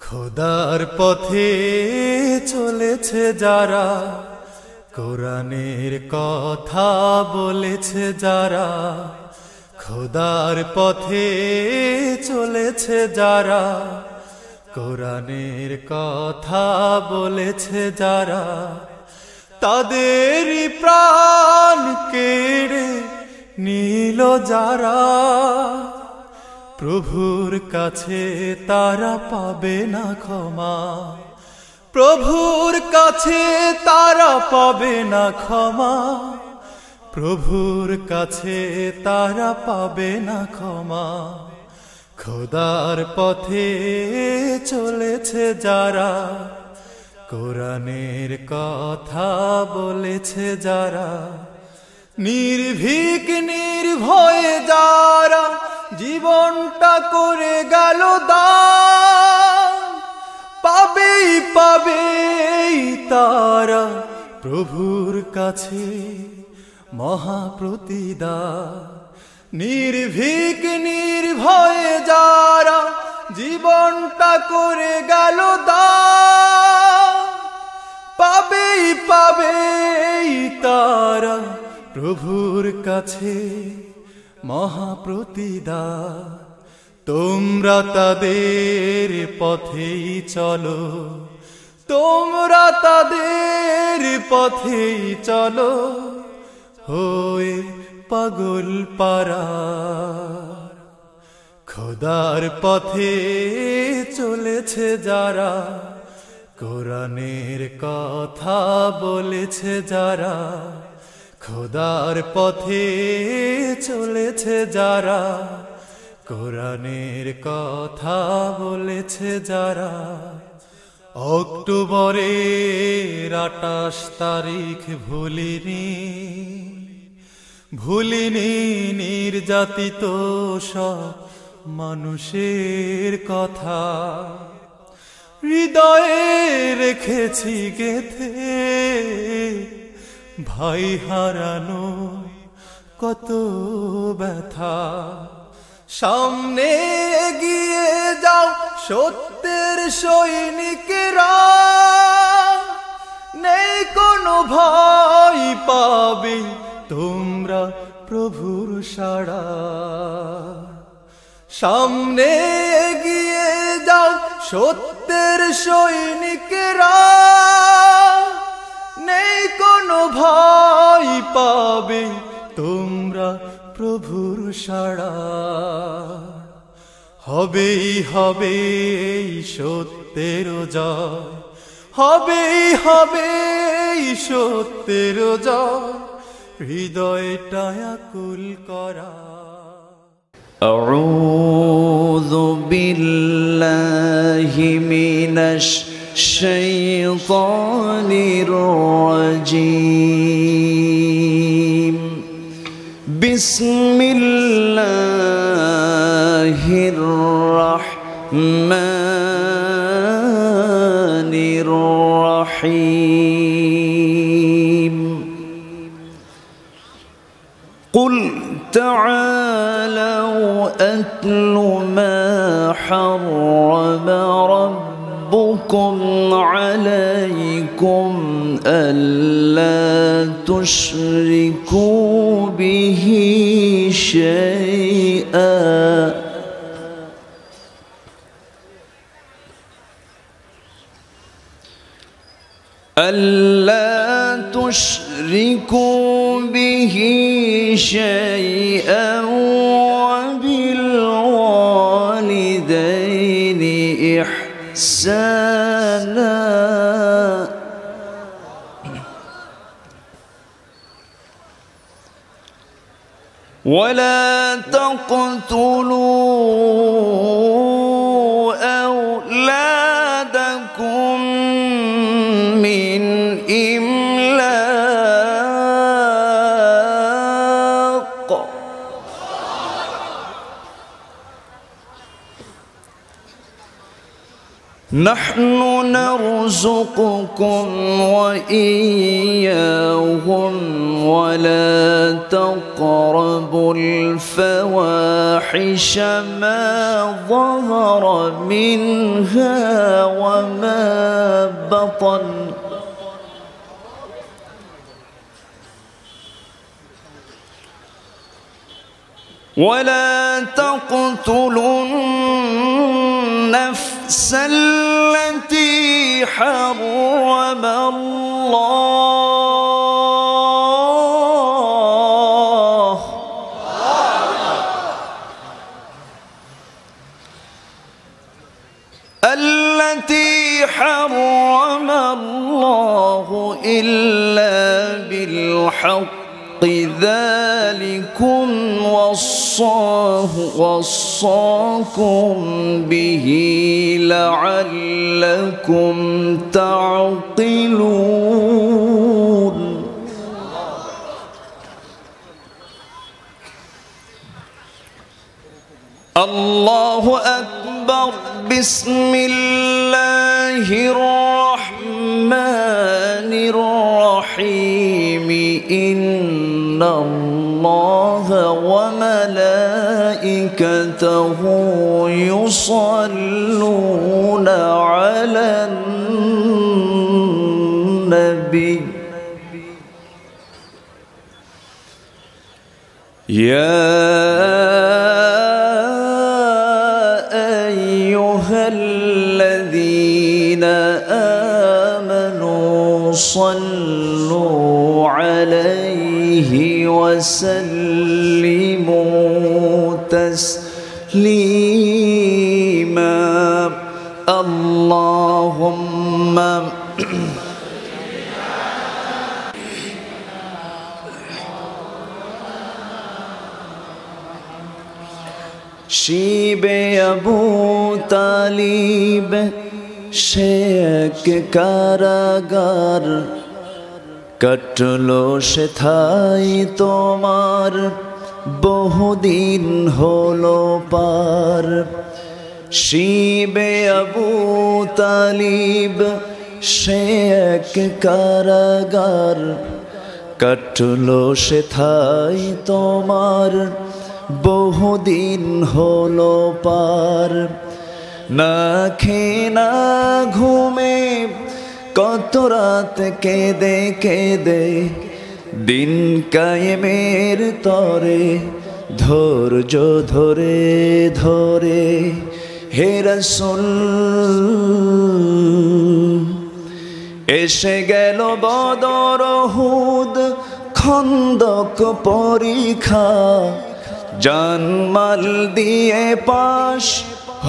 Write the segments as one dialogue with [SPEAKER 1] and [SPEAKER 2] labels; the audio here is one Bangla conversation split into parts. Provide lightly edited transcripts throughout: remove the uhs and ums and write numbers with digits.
[SPEAKER 1] খোদার পথে চলেছে যারা, কোরআনের কথা বলেছে যারা, খোদার পথে চলেছে যারা, কোরআনের কথা বলেছে যারা, তাদেরই প্রাণ কেড়ে নিল যারা, প্রভুর কাছে তারা পাবে না ক্ষমা, প্রভুর কাছে তারা পাবে না ক্ষমা, প্রভুর কাছে তারা পাবে না ক্ষমা। খোদার পথে চলেছে যারা, কোরআনের কথা বলেছে যারা, নির্ভীক নির্ভয়ে যারা জীবনটা করে গেল দান, পাবেই পাবেই তারা প্রভুর কাছে মহাপ্রতিদান। নির্ভীক নির্ভয়ে যারা জীবনটা করে গেল দান, পাবেই পাবেই তারা প্রভুর কাছে মহাপ্রতিদান। তোমরা তাদের পথেই চলো, তোমরা তাদের পথেই চলো, হয়ে পাগল পারা। খোদার পথে চলেছে যারা, কোরআনের কথা বলেছে যারা, খোদার পথে চলেছে যারা, কোরআনের কথা বলেছে যারা। অক্টোবরের 28 তারিখ ভুলিনি, ভুলিনি নির্যাতিত সব মানুষের কথা, হৃদয়ে রেখেছি গেথে ভাই হারানো কত ব্যথা। সামনে এগিয়ে যাও সত্যের সৈনিকেরা, নেই কোনো ভয় পাবে তোমরা প্রভুর সাড়া। সামনে এগিয়ে যাও সত্যের সৈনিকেরা, নেই কোনো ভয় পাবে তোমরা প্রভুর সাড়া। হবেই হবে সত্যের জয়, হবেই হবে সত্যের জয়, হৃদয়টা আকুল করা।
[SPEAKER 2] আউযু বিল্লাহি মিনাশ শাইতানির রাজীম। বিসমিল্লাহির রাহমানির রাহিম। কুল তাআলাউ আতলু মা হাররামা রাব্বুকুম আলাইকুম আল্লা তুশরিকু বিহি শাইআ ألا تشركوا به شيئا وبالوالدين إحسانا ولا تقتلوا أولادكم من إملاق نحن نرزقكم وإياهم ولا تقربوا الفواحش ما ظهر منها وما بطن ولا تقتلوا النفس التي حرم الله إلا بالحق ذلكم وصاكم به لعلكم تعقلون الله أكبر بسم الله الرحمن الرحيم إن الله وملائكته يصلون على النبي يا الذين آمنوا صلوا عليه وسلموا تسليما اللهم শিবে আবু তালিব শেখ কারাগার কাটলো সেথায় তোমার বহুদিন হলো পার শিবে আবু তালিব শেখ কারাগার কাটলো সেথায় তোমার বহুদিন হলো পার না খেয়ে না ঘুমে কত রাত কেঁদে কেঁদে দিন কায়েমের তরে ধৈর্য ধরে ধরে হে রাসূল এসে গেল বদর উহুদ খন্দক পরীক্ষা জানমাল দিয়ে পাশ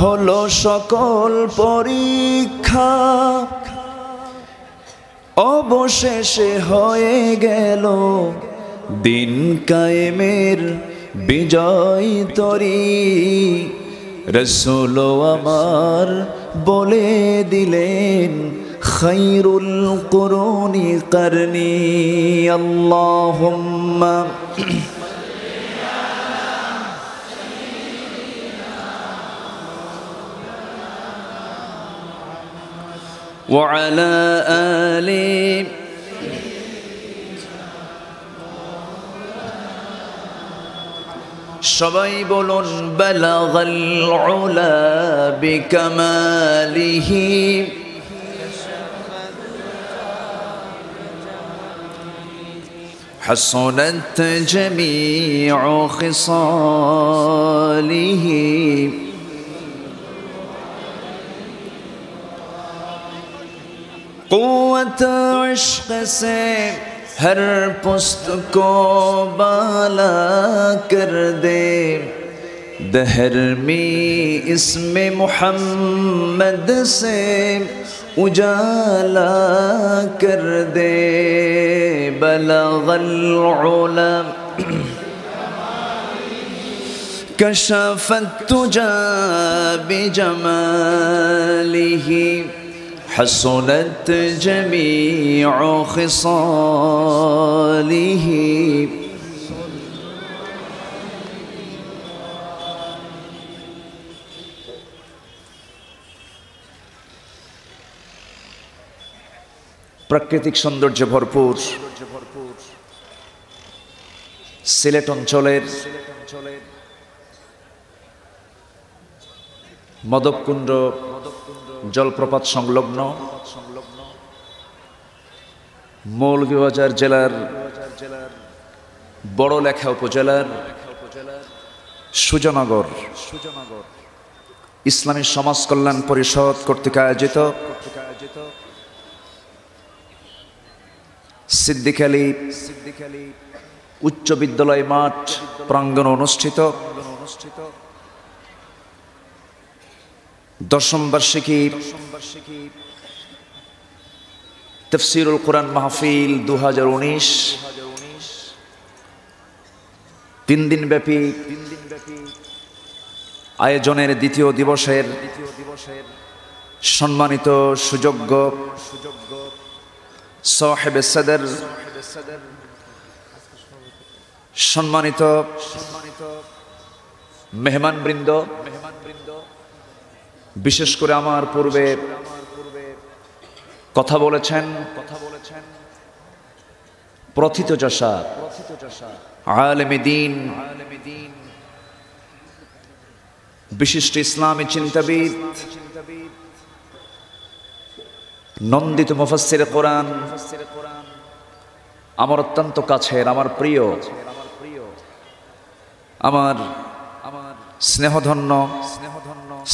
[SPEAKER 2] হলো সকল পরীক্ষা অবশেষে হয়ে গেল দিন কায়েমের বিজয় তরী রাসূল আমার বলে দিলেন খায়রুল কুরুনি করনি আল্লাহুম্মা وعلى آله সবাই বলুন বালাগাল উলা বিকামালিহি حسنت جميع خصاله قوت عشق سے ہر پست کو بالا کر دے دہر میں اسم محمد سے اجالا کر دے بلغ العلا کشف التجا بجماله حسنت جميع خصاله প্রাকৃতিক সৌন্দর্যে ভরপুর সিলেট অঞ্চলের মদবকুণ্ড জলপ্রপাত সংলগ্ন মৌলভীবাজার জেলার বড়লেখা উপজেলার সুজনগর ইসলামী সমাজ কল্যাণ পরিষদ কর্তৃক আয়োজিত সিদ্দিক আলী উচ্চ বিদ্যালয় মাঠ প্রাঙ্গণে অনুষ্ঠিত দশম বার্ষিকী তাফসীরুল কোরআন মাহফিল 2019 তিন দিন ব্যাপী আয়োজনের দ্বিতীয় দিবসের সম্মানিত সুযোগ্য সাহেবে সদর সম্মানিত মেহমানবৃন্দ, বিশেষ করে আমার পূর্বে কথা বলেছেন প্রথিতযশা আলেমে দ্বীন, বিশিষ্ট ইসলামী চিন্তাবিদ, নন্দিত মুফাসসিরে কোরআন, আমার অত্যন্ত কাছের, আমার প্রিয়, আমার স্নেহধন্য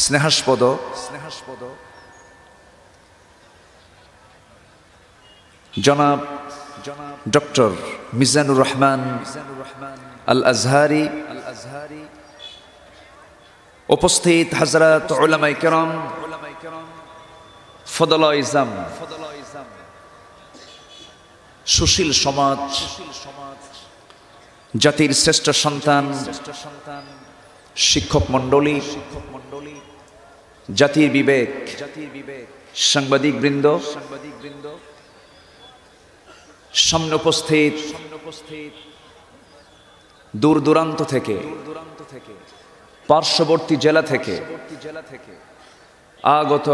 [SPEAKER 2] স্নেহাস্পদ জনাব ডক্টর মিজানুর রহমান আল আজহারি, উপস্থিত হযরত উলামায়ে কেরাম, ফদলায়ে ইজম, সুশীল সমাজ, জাতির শ্রেষ্ঠ সন্তান, শিক্ষক মণ্ডলী, জাতির বিবেক, সাংবাদিক বৃন্দ, সামনে উপস্থিত দূর দূরান্ত থেকে, পার্শ্ববর্তী জেলা থেকে আগত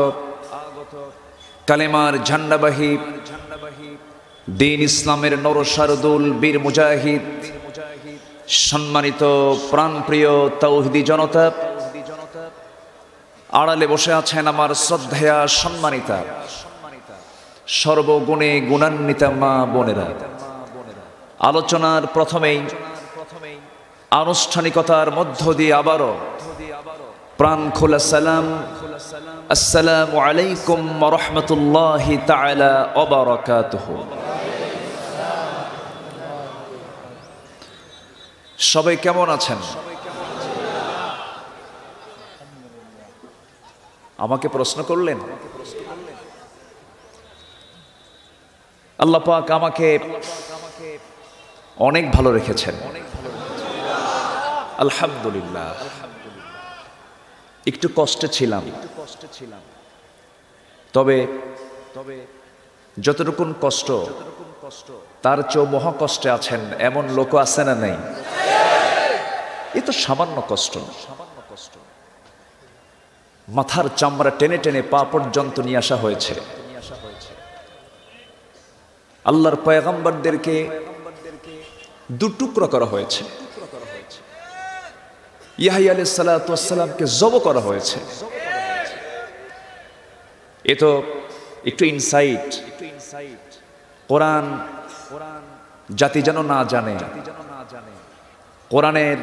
[SPEAKER 2] কালেমার ঝান্ডাবাহী দ্বীন ইসলামের নরসারদুল বীর মুজাহিদ, সম্মানিত প্রাণপ্রিয় তাওহীদি জনতা, আড়ালে বসে আছেন আমার শ্রদ্ধেয়া সম্মানিতা সর্বগুণে গুণান্বিতা মা বোনেরা। আলোচনার প্রথমেই আনুষ্ঠানিকতার মধ্য দিয়ে আবারও প্রাণ খোলা সালাম, আসসালামু আলাইকুম ওয়া রাহমাতুল্লাহি তাআলা ওয়া বারাকাতুহু। সবাই কেমন আছেন? আমাকে প্রশ্ন করলেন। আল্লাহ পাক আমাকে অনেক ভালো রেখেছেন, আলহামদুলিল্লাহ। একটু কষ্টে ছিলাম, তবে যতটুকুন কষ্ট তার চেয়েও মহা কষ্টে আছেন এমন লোক আছে না নেই? এ তো সামান্য কষ্ট, মাথার চামড়া টেনে টেনে পা পর্যন্ত নিয়ে আসা হয়েছে। আল্লাহর পয়গম্বরদেরকে দুটুকরা করা হয়েছে, ইয়াহইয়া আলাইহিস সালাতু ওয়াস সালামকে জব করা হয়েছে। এ তো একটু ইনসাইট, কোরআন জাতি যেন না জানে, কোরআনের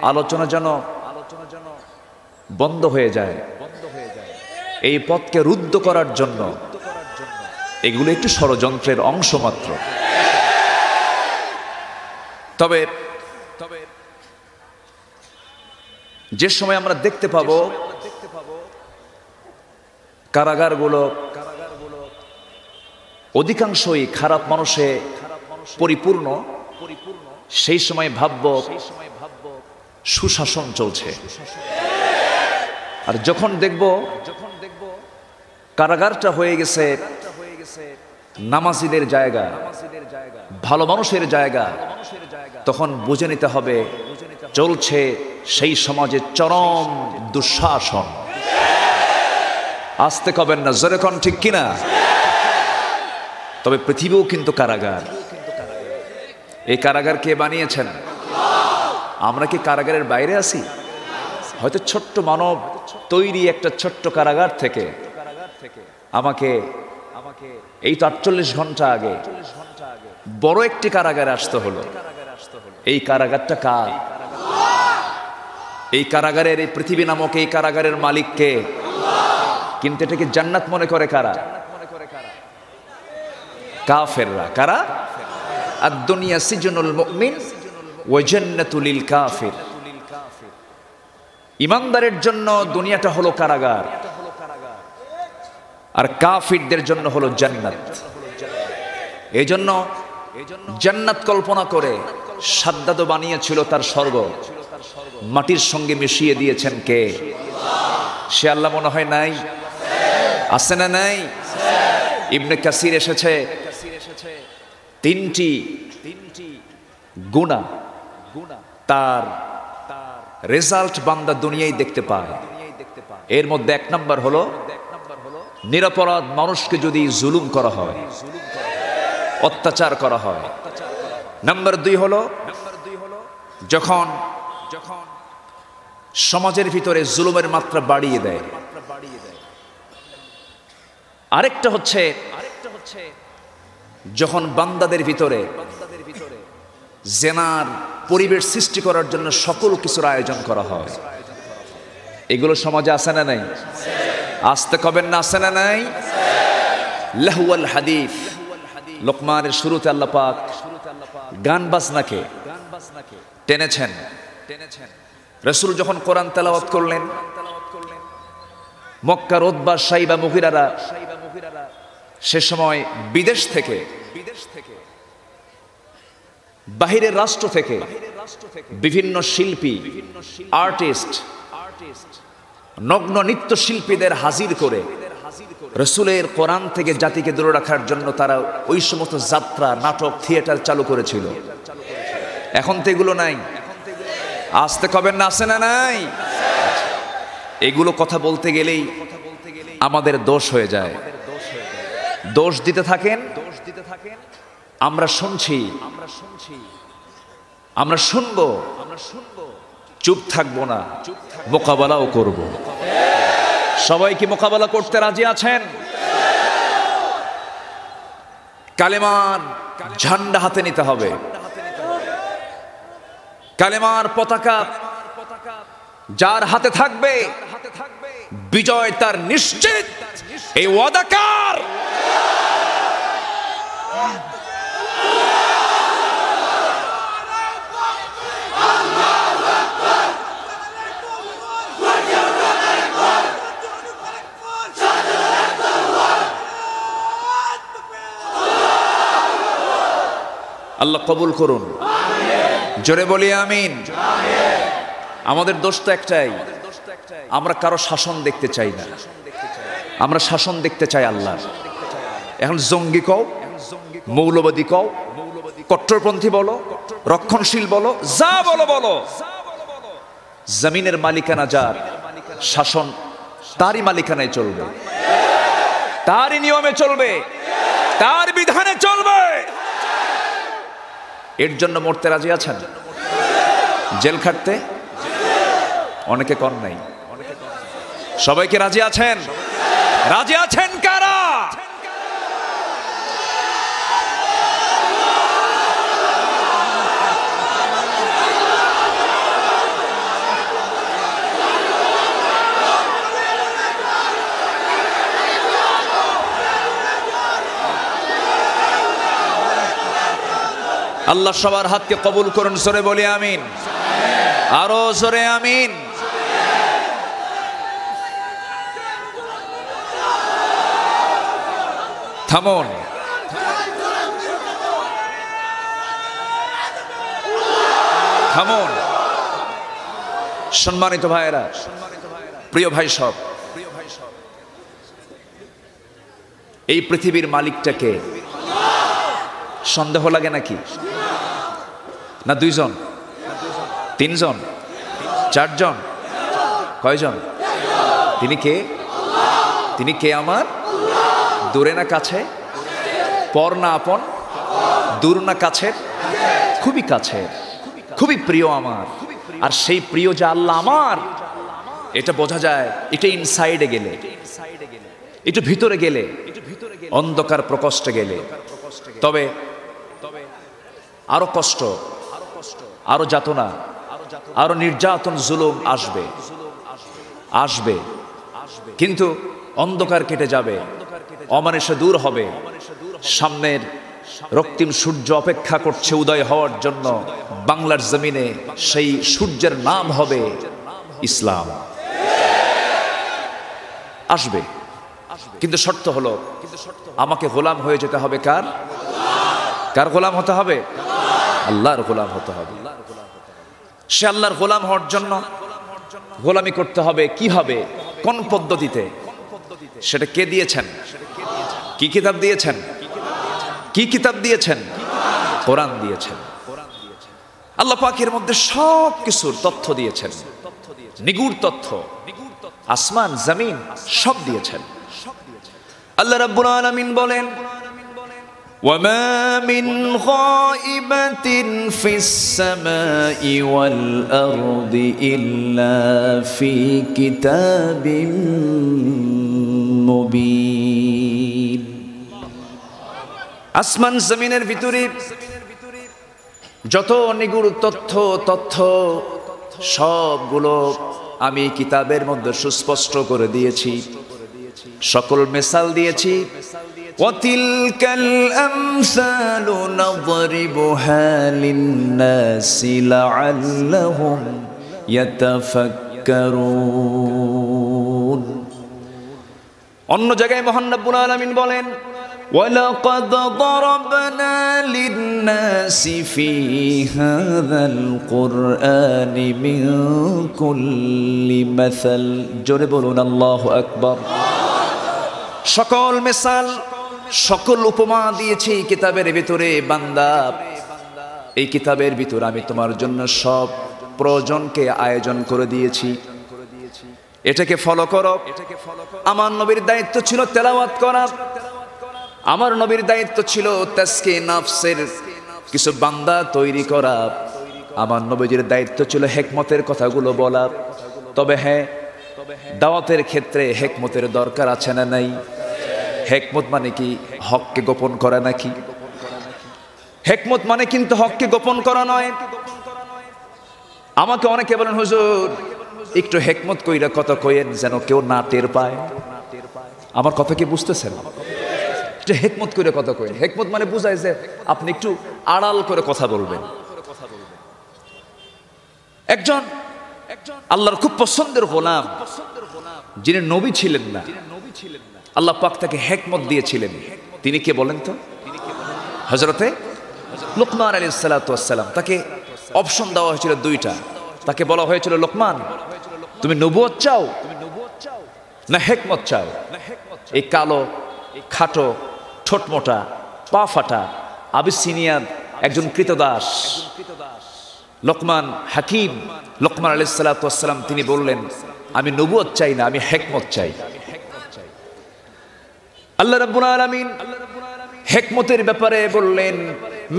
[SPEAKER 2] আলোচনা যেন বন্ধ হয়ে যায়, এই পথকে রুদ্ধ করার জন্য এগুলো একটু ষড়যন্ত্রের অংশ মাত্র। তবে যে সময় আমরা দেখতে পাবো কারাগারগুলো অধিকাংশই খারাপ মানুষে পরিপূর্ণ, সেই সময় ভাবব সুশাসন চলছে। আর যখন দেখব কারাগারটা হয়ে গেছে নামাজিদের জায়গা, ভালো মানুষের জায়গা, তখন বুঝে নিতে হবে চলছে সেই সমাজে চরম দুঃশাসন। আসতে কবেন না, জোরে কোন ঠিক কিনা? তবে পৃথিবীও কিন্তু কারাগার। এই কারাগার কে বানিয়েছেন? আমরা কি কারাগারের বাইরে আছি? হয়তো ছোট্ট মানব তৈরি একটা ছোট্ট কারাগার থেকে আমাকে এই তো 48 ঘন্টা আগে বড় একটি কারাগারে আসতে হলো। এই কারাগারটা কার? এই কারাগারের, এই পৃথিবী নামক এই কারাগারের মালিক কে? কিন্তু এটাকে জান্নাত মনে করে কারা? কাফেররা। কারা? আদ-দুনিয়া সিজনুল মুমিন ওয়া জান্নাতুল লিল কাফির। ইমানদারের জন্য দুনিয়াটা হলো কারাগার, আর কাফিরদের জন্য হলো জান্নাত। এই জন্য জান্নাত কল্পনা করে সাদ্দাদ বানিয়েছিল তার স্বর্গ, মাটির সঙ্গে মিশিয়ে দিয়েছেন কে? সে আল্লাহ মনে হয় নাই? আছে না নাই? ইবনে কাসির এসেছে তিনটি গুনাহ তার রেজাল্ট বান্দা দুনিয়ায় দেখতে পায়। এর মধ্যে 1 নম্বর হলো নিরপরাধ মানুষকে যদি জুলুম করা হয়, অত্যাচার করা হয়। নাম্বার 2 হলো যখন সমাজের ভিতরে জুলুমের মাত্রা বাড়িয়ে দেয়। আরেকটা হচ্ছে যখন বান্দাদের ভিতরে জেনার পরিবেশ সৃষ্টি করার জন্য সকল কিছুর আয়োজন করা হয়। এগুলো সমাজে আছে না নাই? আসতে কবেন না, আছে না নাই? লাহওয়াল হাদিস, লোকমানের শুরুতে আল্লাহ পাক গান বাজনাকে টেনেছেন। রাসূল যখন কোরআন তেলাওয়াত করলেন, মক্কার উতবা সাইবা মুগিরারা সে সময় বিদেশ থেকে, বাহিরের রাষ্ট্র থেকে বিভিন্ন শিল্পী, আর্টিস্ট, নগ্ন নৃত্যশিল্পীদের হাজির করে রাসূলের কোরআন থেকে জাতিকে দূরে রাখার জন্য তারা ওই সমস্ত যাত্রা, নাটক, থিয়েটার চালু করেছিল। এখন তো এগুলো নাই। আসতে কবেন না, আছে না নাই? এগুলো কথা বলতে গেলেই আমাদের দোষ হয়ে যায়। দোষ দিতে থাকেন, আমরা শুনছি, আমরা শুনবো, চুপ থাকবো না, মোকাবেলাও করব। সবাই কি মোকাবেলা করতে রাজি আছেন? কালেমার ঝান্ডা হাতে নিতে হবে। কালেমার পতাকা যার হাতে থাকবে বিজয় তার নিশ্চিত। এই ওয়াদাকার আল্লাহ কবুল করুন। জোরে বলি আমিন। আমাদের দোষ তো একটাই, আমরা কারো শাসন দেখতে চাই না, আমরা শাসন দেখতে চাই আল্লাহ। এখন জঙ্গি কও, মৌলবাদী কও, কট্টরপন্থী বলো, রক্ষণশীল বলো, যা বলো বলো, জমিনের মালিকানা যার, শাসন তারই মালিকানায় চলবে, তারই নিয়মে চলবে, তার বিধানে চলবে। এর জন্য মরতে রাজি আছেন? জেল খাটতে? অনেকে কর নাই। সবাইকে রাজি আছেন? রাজি আছেন কারা? আল্লাহ সবার হাতকে কবুল করুন। জোরে বলি আমিন। আরো জোরে আমিন। থামুন, থামুন। সম্মানিত ভাইয়েরা, প্রিয় ভাই সব, এই পৃথিবীর মালিকটাকে সন্দেহ লাগে নাকি? না 2 জন, 3 জন, 4 জন, কয়জন? তিনি কে? তিনি কে আমার? দূরে না কাছে? পর না আপন, দূর না কাছের, খুবই কাছের, খুবই প্রিয় আমার। আর সেই প্রিয় যে আল্লাহ আমার, এটা বোঝা যায় এটা ইনসাইডে গেলে, একটু ভিতরে গেলে, অন্ধকার প্রকোষ্ঠে গেলে। তবে আরো কষ্ট, আরো যাতনা, আরো নির্যাতন, জুলুম আসবে আসবে, কিন্তু অন্ধকার কেটে যাবে, অমানুষে দূর হবে। সামনের রক্তিম সূর্য অপেক্ষা করছে উদয় হওয়ার জন্য। বাংলার জমিনে সেই সূর্যের নাম হবে ইসলাম। আসবে, কিন্তু শর্ত হলো আমাকে গোলাম হয়ে যেতে হবে। কার? কার গোলাম হতে হবে? আল্লাহর গোলাম হতে হবে। সে আল্লাহর গোলাম হওয়ার জন্য গোলামি করতে হবে। কিভাবে, কোন পদ্ধতিতে, সেটা কে দিয়েছেন? কি কিতাব দিয়েছেন? কি কিতাব দিয়েছেন? কোরআন দিয়েছেন। আল্লাহ পাকের মধ্যে সব কিছুর তথ্য দিয়েছেন, নিগুড় তথ্য, আসমান জমিন সব দিয়েছেন। আল্লাহ রাব্বুল আলামিন বলেন, وما من غائبة في السماء والأرض إلا في كتاب مبين। আসমান জমিনের ভিতরে যত নিগুড় তথ্য সবগুলো আমি কিতাবের মধ্যে সুস্পষ্ট করে দিয়েছি, সকল মিসাল দিয়েছি। وَتِلْكَ الْأَمْثَالُ نَضْرِبُهَا لِلنَّاسِ لَعَلَّهُمْ يَتَفَكَّرُونَ। অন্য জায়গায় মহান রব্বুল আলামিন বলেন, وَلَقَدْ ضَرَبْنَا لِلنَّاسِ فِي هَذَا الْقُرْآنِ مِنْ كُلِّ مَثَلٍ। জোরে বলুন আল্লাহু আকবার। সকল মিসাল, সকল উপমা দিয়েছি কিতাবের ভিতরে। বান্দা, এই কিতাবের ভিতরে আমি তোমার জন্য সব প্রয়োজনকে আয়োজন করে দিয়েছি, এটাকে ফলো করো। আমার নবীর দায়িত্ব ছিল তেলাওয়াত করা, আমার নবীর দায়িত্ব ছিল তাজকিয়ে নফসের কিছু বান্দা তৈরি করা, আমার নবীর দায়িত্ব ছিল হিকমতের কথাগুলো বলা। তবে হ্যাঁ, দাওয়াতের ক্ষেত্রে হিকমতের দরকার আছে না নাই? হিকমত মানে কি হককে গোপন করা নাকি? হিকমত মানে কিন্তু হককে গোপন করা নয়। আমাকে অনেকে বলেন, হুজুর একটু হিকমত কইরা কথা কইেন যেন কেউ না টের পায়। আমার কথা কি বুঝতেছেন? যে হিকমত করে কথা কইেন, হিকমত মানে বুঝায় যে আপনি একটু আড়াল করে কথা বলবেন। একজন আল্লাহর খুব পছন্দের গোলাম, যিনি নবী ছিলেন না, আল্লাহ পাক তাকে হিকমত দিয়েছিলেন। তিনি কে বলেন তো? হযরতে লুকমান আলাইহিস সালাতু ওয়াস সালাম। তাকে অপশন দেওয়া হয়েছিল দুইটা। তাকে বলা হয়েছিল, লোকমান তুমি নবুয়ত চাও না হিকমত চাও? এই কালো, খাটো, ঠোঁটমোটা, পা ফাটা, আবিসিনিয়ার একজন কৃতদাস লোকমান হাকিম, লোকমান আলাইহিস সালাতু ওয়াস সালাম তিনি বললেন, আমি নবুয়ত চাই না, আমি হিকমত চাই। আল্লাহ রাব্বুল আলামিন হিকমতের ব্যাপারে বললেন,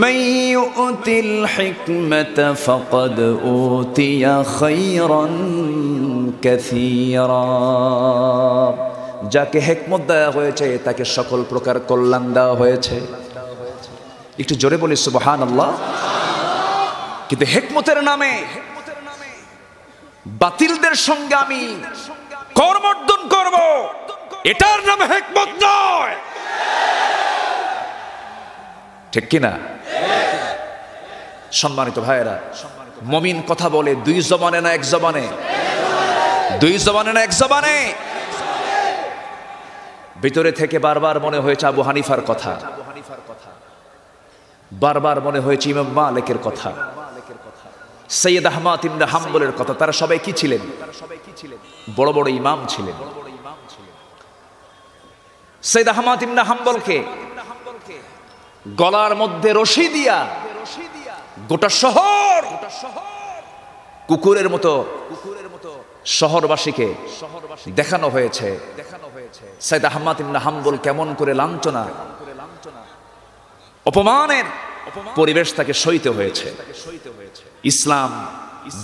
[SPEAKER 2] মান ইউতিল হিকমাতা ফাকাদ উতিয়া খায়রান কাসীরা। যাকে হিকমত দেওয়া হয়েছে তাকে সকল প্রকার কল্যাণ দেওয়া হয়েছে। একটু জোরে বলি সুবহানাল্লাহ। কিন্তু হিকমতের নামে বাতিলদের সঙ্গে আমি করমর্দন করব, এটার নাম হিকমত নয়। ঠিক কিনা? সম্মানিত ভাইয়েরা, মুমিন কথা বলে দুই জবানে না এক জবানে? দুই জবানে না এক জবানে? ভিতরে থেকে বারবার মনে হয়েছে আবু হানিফার কথা, বারবার মনে হয়েছে ইমাম মালিকের কথা, সৈয়দ আহমদ ইবনে হাম্বলের কথা। তারা সবাই কি ছিলেন? বড় বড় ইমাম ছিলেন। সৈয়দ আহমদ ইবনে হাম্বলকে গলার মধ্যে রশি দিয়া গোটা শহর কুকুরের মতো শহরবাসীকে দেখানো হয়েছে। সৈয়দ আহমদ ইবনে হাম্বল কেমন করে লাঞ্ছনা অপমানের পরিবেশ তাকে সইতে হয়েছে। ইসলাম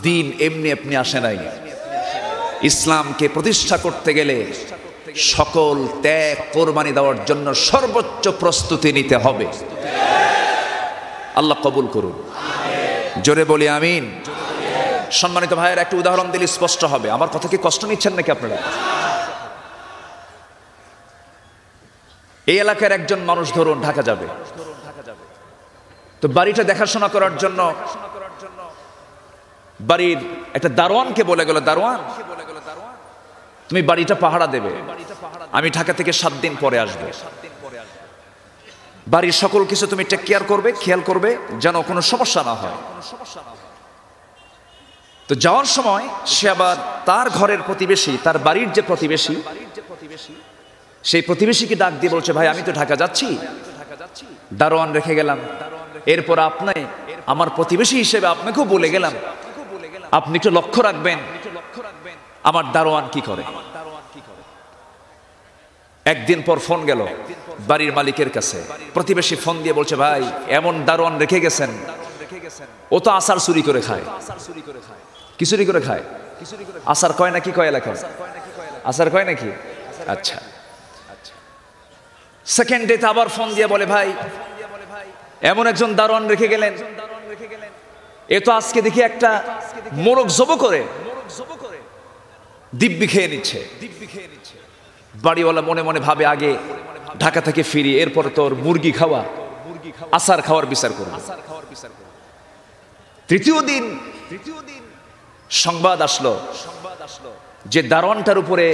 [SPEAKER 2] দিন এমনি এমনি আসে নাই। ইসলামকে প্রতিষ্ঠা করতে গেলে সকল ত্যাগ কোরবানি দেওয়ার জন্য সর্বোচ্চ প্রস্তুতি নিতে হবে। আল্লাহ কবুল করুন, জোরে বলি আমিন। সম্মানিত ভাইয়ের একটা উদাহরণ দিলে স্পষ্ট হবে। আমার কথা কি কষ্ট নিচ্ছেন নাকি আপনারা? এই এলাকার একজন মানুষ ধরুন ঢাকা যাবে, তো বাড়িটা দেখাশোনা করার জন্য বাড়ির একটা দারোয়ানকে বলে গেল, দারোয়ান তুমি বাড়িটা পাহারা দেবে, আমি ঢাকা থেকে 7 দিন পরে আসবো। বাড়ির সকল কিছু তুমি টেক কেয়ার করবে, খেয়াল করবে যেন কোনো সমস্যা না হয়। তো যাওয়ার সময় সে আবার তার ঘরের প্রতিবেশী, তার বাড়ির যে প্রতিবেশী, সেই প্রতিবেশীকে ডাক দিয়ে বলছে, ভাই আমি তো ঢাকা যাচ্ছি, দারোয়ান রেখে গেলাম, এরপর আপনি আমার প্রতিবেশী হিসেবে আপনাকেও বলে গেলাম, আপনি একটু লক্ষ্য রাখবেন আমার দারোয়ান কি করে। একদিন পর ফোন গেল বাড়ির মালিকের কাছে, প্রতিবেশী ফোন দিয়ে বলছে, ভাই এমন দারোয়ান রেখে গেছেন, ও তো আচার চুরি করে খায়। কি চুরি করে খায়? আচার কয় নাকি? কয় এলাকায় আচার কয় নাকি? আচ্ছা। সেকেন্ড ডেতে আবার ফোন দিয়ে বলে, ভাই এমন একজন দারোয়ান রেখে গেলেন, এ তো আজকে দেখি একটা মোরগ জব করে দিব্যি খেয়ে নিচ্ছে। বাড়িওয়ালা মনে মনে ভাবে, আগে ঢাকা থেকে ফিরি, এরপরে তোর মুরগি খাওয়া, আচার খাওয়ার বিচার করব। তৃতীয় দিন সংবাদ আসলো যে দারোয়ানটার উপরে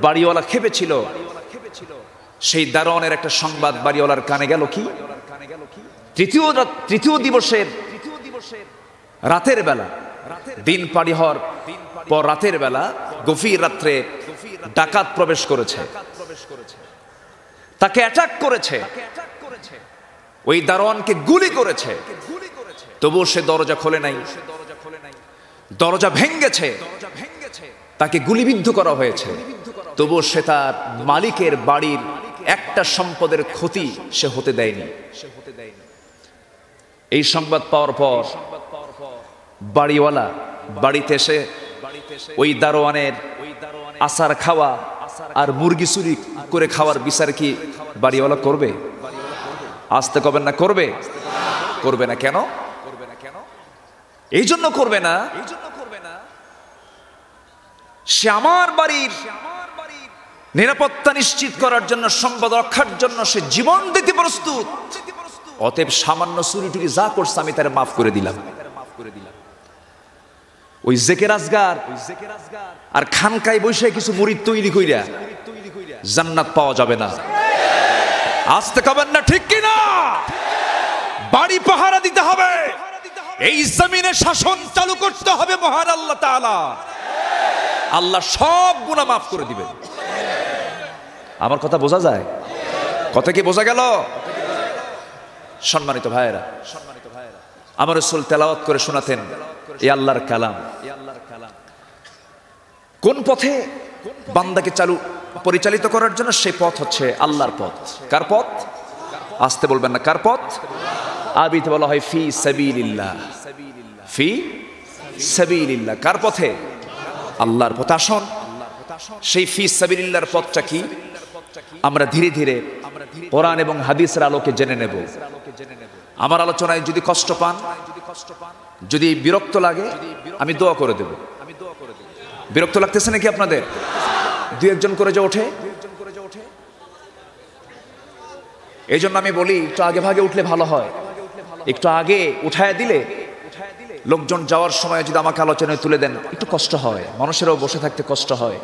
[SPEAKER 2] বাড়িওয়ালা খেপেছিল। সেই দারোয়ানের একটা সংবাদ বাড়িওয়ালার কানে গেল, কি তৃতীয় দিবসের রাতের বেলা, দিন পাড়ি হওয়ার পর রাতের বেলা গভীর রাত্রে ডাকাত প্রবেশ করেছে, তাকে অ্যাটাক করেছে, ওই দারোয়ানকে গুলি করেছে। তবুও সে দরজা খোলে নাই, দরজা ভেঙ্গেছে, তাকে গুলিবিদ্ধ করা হয়েছে। তবুও সে তার মালিকের বাড়ির একটা সম্পদের ক্ষতি সে হতে দেয়নি। এই সংবাদ পাওয়ার পর বাড়িওয়ালা বাড়িতে এসে ওই দারোয়ানের আচার খাওয়া আর মুরগি চুরি করে খাওয়ার বিচার কি বাড়িওয়ালা করবে? আসতে কবেন না করবে? করবে না। কেন? এই জন্য করবে না, সে আমার বাড়ির নিরাপত্তা নিশ্চিত করার জন্য, সম্পদ রক্ষার জন্য সে জীবন দিতে প্রস্তুত। অতএব সামান্য চুরি টুরি যা করছে আমি তার মাফ করে দিলাম। ওই জেকের আজগার আর খানকায় বসে কিছু মুরিদ তৈরি কইরা জান্নাত পাওয়া যাবে না। আসতে কবেন না ঠিক কিনা? বাড়ি পাহারা দিতে হবে, এই জমিনে শাসন চালু করতে হবে মহান আল্লাহ তাআলা। আল্লাহ সব গুনাহ মাফ করে দিবেন। আমার কথা বোঝা যায়? কথা কি বোঝা গেল? সম্মানিত ভাইয়েরা, আমার রাসূল তেলাওয়াত করে শোনাতেন এই আল্লাহর কালাম। কোন পথে বান্দাকে পরিচালিত করার জন্য? সেই পথ হচ্ছে আল্লাহর পথ। কার পথ? আসতে বলবেন না। কার পথ? আরবিতে বলা হয় ফি সাবিলিল্লাহ। ফি সাবিলিল্লাহ। কার পথে? আল্লাহর পথে। আসুন সেই ফি সাবিলিল্লাহর পথটা কি আমরা ধীরে ধীরে কোরআন এবং হাদিসের আলোকে জেনে নেব। আমার আলোচনায় যদি কষ্ট পান, যদি বিরক্ত লাগে, আমি দোয়া করে দেব। বিরক্ত লাগতেছে নাকি আপনাদের? 2-1 করে যে ওঠে, এই জন্য আমি বলি একটু আগে ভাগে উঠলে ভালো হয়। একটু আগে উঠায় দিলে লোকজন যাওয়ার সময় যদি আমাকে আলোচনায় তুলে দেন, একটু কষ্ট হয়, মানুষেরও বসে থাকতে কষ্ট হয়।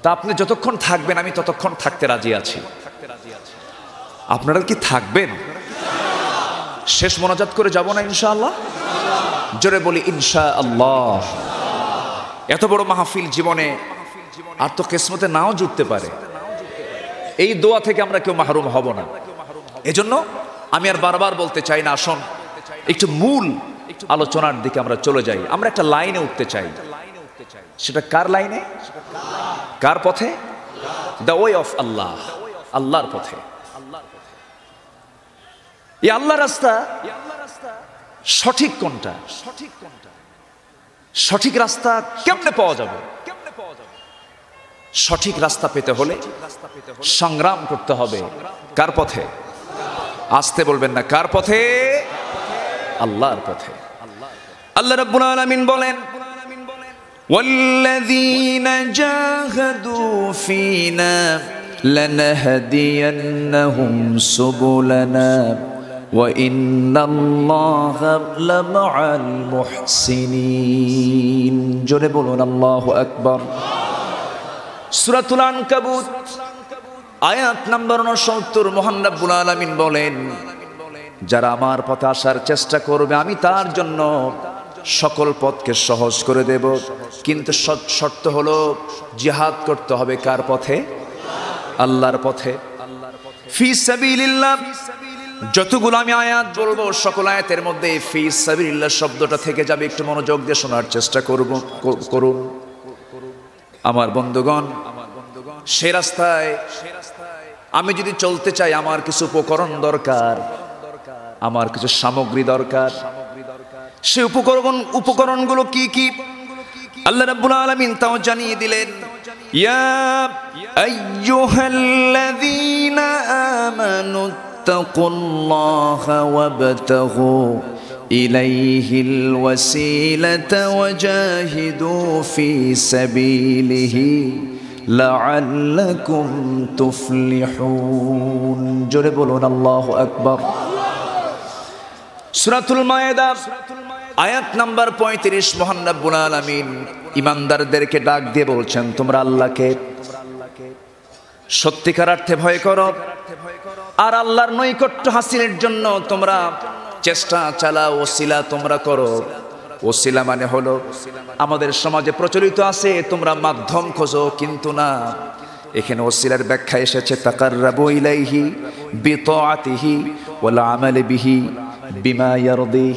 [SPEAKER 2] তা আপনি যতক্ষণ থাকবেন আমি ততক্ষণ থাকতে রাজি আছি। আপনারা কি থাকবেন? শেষ মোনাজাত করে যাব না ইনশাআল্লাহ? জোরে বলি ইনশাআল্লাহ। এত বড় মাহফিল জীবনে আর তো কিসমতে নাও জুটতে পারে। এই দোয়া থেকে আমরা কেউ মাহরুম হব না। এজন্য আমি আর বারবার বলতে চাই না, আসুন একটু মূল আলোচনার দিকে আমরা চলে যাই। আমরা একটা লাইনে উঠতে চাই। সেটা কার লাইনে? কার পথে? দ্য ওয়ে অফ আল্লাহ, আল্লাহর পথে। এই আল্লাহ রাস্তা সঠিক কোনটা, সঠিক রাস্তা কেমনে পাওয়া যাবে? সঠিক রাস্তা পেতে হলে সংগ্রাম করতে হবে। কার পথে? আসতে বলবেন না, কার পথে? আল্লাহর পথে। আল্লাহ রাব্বুল আলামিন বলেন, ওয়াল্লাযীনা জাহাদু ফীনা লানাহদিয়ান্নাহুম সুবুলানা ওয়া ইন্নাল্লাহা লামাআল মুহসিনিন। জোরে বলুন আল্লাহু আকবার। সূরাতুল আনকাবুত আয়াত নাম্বার 69 মহান রব্বুল আলামিন বলেন, যারা আমার পথে আসার চেষ্টা করবে আমি তার জন্য সকল পথকে সহজ করে দেব, কিন্তু শর্ত হলো জিহাদ করতে হবে। কার পথে? আল্লাহর পথে। ফি সাবিলিল্লাহ। যতগুলো আমি আয়াত বলবো সকল আয়াতের মধ্যে ফি সাবিলিল্লাহ শব্দটা থেকে যাবে। একটু মনোযোগ দিয়ে শোনার চেষ্টা করুন আমার বন্ধুগণ। সে রাস্তায় আমি যদি চলতে চাই আমার কিছু উপকরণ দরকার, আমার কিছু সামগ্রী দরকার। সে উপকরণগুলো কি কি আল্লাহ রাব্বুল আলামিন তাও জানিয়ে দিলেন। ইয়া আইয়ুহাল্লাযীনা আমানু তাকুল্লাহা ওয়াবতাগু ইলাইহিল ওয়াসিলাতা ওয়াজাহিদু ফি সাবিলিহি লাআল্লাকুম তুফলিহুন। জোরে বলুন আল্লাহু আকবার। সূরাতুল মায়েদা আয়াত নাম্বার 35 মহান রব্বুল আলামিন ঈমানদারদেরকে ডাক দিয়ে বলছেন, তোমরা আল্লাহকে সত্যিকার অর্থে ভয় করো আর আল্লাহর নৈকট্য হাসিলের জন্য তোমরা চেষ্টা চালাও, ওসিলা তোমরা করো। ওসিলা মানে হলো আমাদের সমাজে প্রচলিত আছে তোমরা মাধ্যম খোঁজো, কিন্তু না, এখানে ওসিলার ব্যাখ্যা এসেছে তাকাররাবু ইলাইহি বিতাআতিহি ওয়াল আমালি বিহি বিমা ইয়ারদি।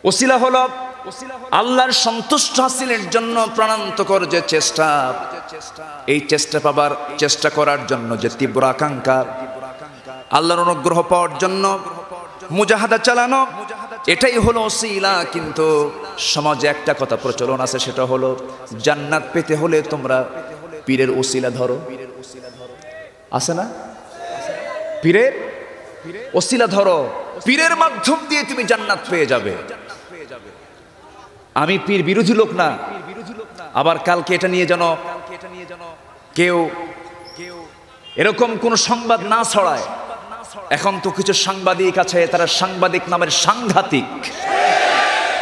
[SPEAKER 2] ওসিলা হলো আল্লাহর সন্তুষ্ট হাসিলের জন্য প্রাণান্তকর যে চেষ্টা, এই চেষ্টা পাবার চেষ্টা করার জন্য যে তীব্র আকাঙ্ক্ষা, আল্লাহর অনুগ্রহ পাওয়ার জন্য মুজাহাদা চালানো, এটাই হলো ওসিলা। কিন্তু সমাজে একটা কথা প্রচলন আছে, সেটা হলো জান্নাত পেতে হলে তোমরা পীরের ওসিলা ধরো। আছে না? পীরের ওসিলা ধরো, পীরের মাধ্যম দিয়ে তুমি জান্নাত পেয়ে যাবে। আমি পীর বিরোধী লোক না, আবার কালকে এটা নিয়ে যেন কেউ এরকম কোন সংবাদ না ছড়ায়। এখন তো কিছু সাংবাদিক আছে, তারা সাংবাদিক নামের সাংঘাতিক,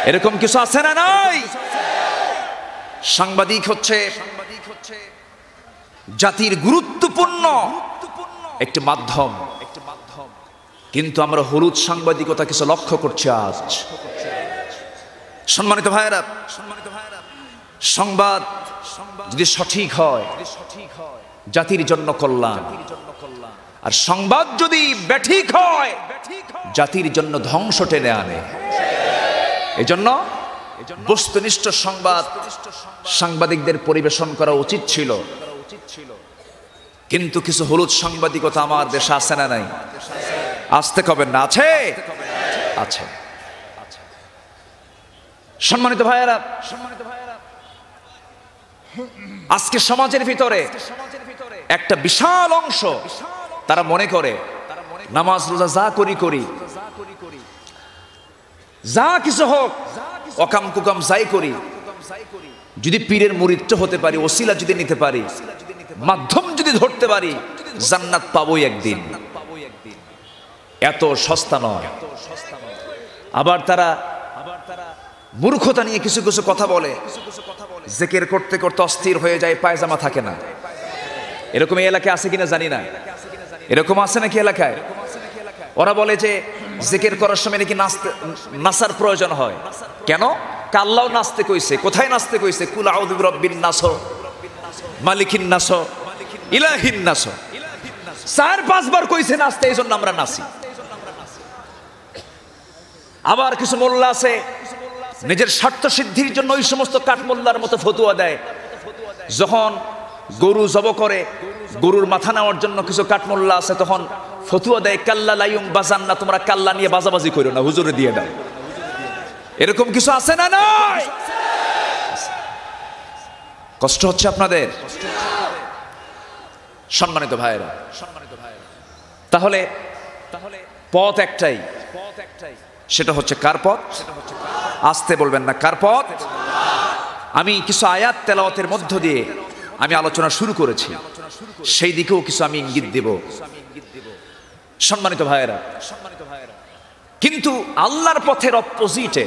[SPEAKER 2] এরকম কিছু আছে না? নাই। সাংবাদিক হচ্ছে জাতির গুরুত্বপূর্ণ একটি মাধ্যম, কিন্তু আমরা হলুদ সাংবাদিকতা কিছু লক্ষ্য করছি আজ। সম্মানিত ভাইয়েরা, সংবাদ যদি সঠিক হয় জাতির জন্য কল্যাণ, আর সংবাদ যদি ব্যাঠিক হয় জাতির জন্য ধ্বংস টেনে আনে। এজন্য বস্তুনিষ্ঠ সংবাদ সাংবাদিকদের পরিবেশন করা উচিত ছিল, কিন্তু কিছু হলুদ সাংবাদিকতা আমার দেশে আছে না? নাই। আসতে কবেন না? আছে, আছে। সম্মানিত ভাইয়েরা, আজকে সমাজের ভিতরে একটা বিশাল অংশ তারা মনে করে নামাজ রোজা যা করি, যা কিছু হোক, অকাম কুকাম যাই করি, যদি পীরের মুরিদ হতে পারি, ওসিলা যদি নিতে পারি, মাধ্যম যদি ধরতে পারি, জান্নাত পাবোই একদিন। এত সস্তা নয়। আবার তারা মূর্খতা নিয়ে কিছু কিছু কথা বলে, জিকির করতে করতে অস্থির হয়ে যায়, পায়জামা থাকে না। এরকম এই এলাকায় আছে কিনা জানি না, এরকম আছে নাকি এলাকায়? ওরা বলে যে জিকির করার সময় নাকি নাচার প্রয়োজন হয়। কেন? আল্লাহ নাচতে কইছে। কোথায় নাচতে কইছে? কুল আউযু বিরাব্বিন নাস, মালিকিন নাস, ইলাহিন নাস। 4-5 বার কইছে নাচতে, এই জন্য আমরা নাচি। আবার কিছু মোল্লা আছে নিজের স্বার্থ সিদ্ধির জন্য ওই সমস্ত কাঠমোল্লার মতো ফতুয়া দেয়। যখন গরু জব করে গরুর মাথা নেওয়ার জন্য কিছু কাঠমোল্লা আছে, তখন ফতুয়া দেয় কাল্লা লাইয়ুম বাজান না, তোমরা কাল্লা নিয়ে বাজাবাজি করো না, হুজুরে দিয়ে দাও। এরকম কিছু আছে না নাই? কষ্ট হচ্ছে আপনাদের? সম্মানিত ভাইরা, তাহলে পথ একটাই, সেটা হচ্ছে কার পথ? আসতে বলবেন না, কার পথ? আমি কিছু আয়াত তেলাওয়াতের মধ্য দিয়ে আমি আলোচনা শুরু করেছি, সেই দিকেও কিছু আমি ইঙ্গিত দেব। সম্মানিত ভাইয়েরা, কিন্তু আল্লাহর পথের অপোজিটে,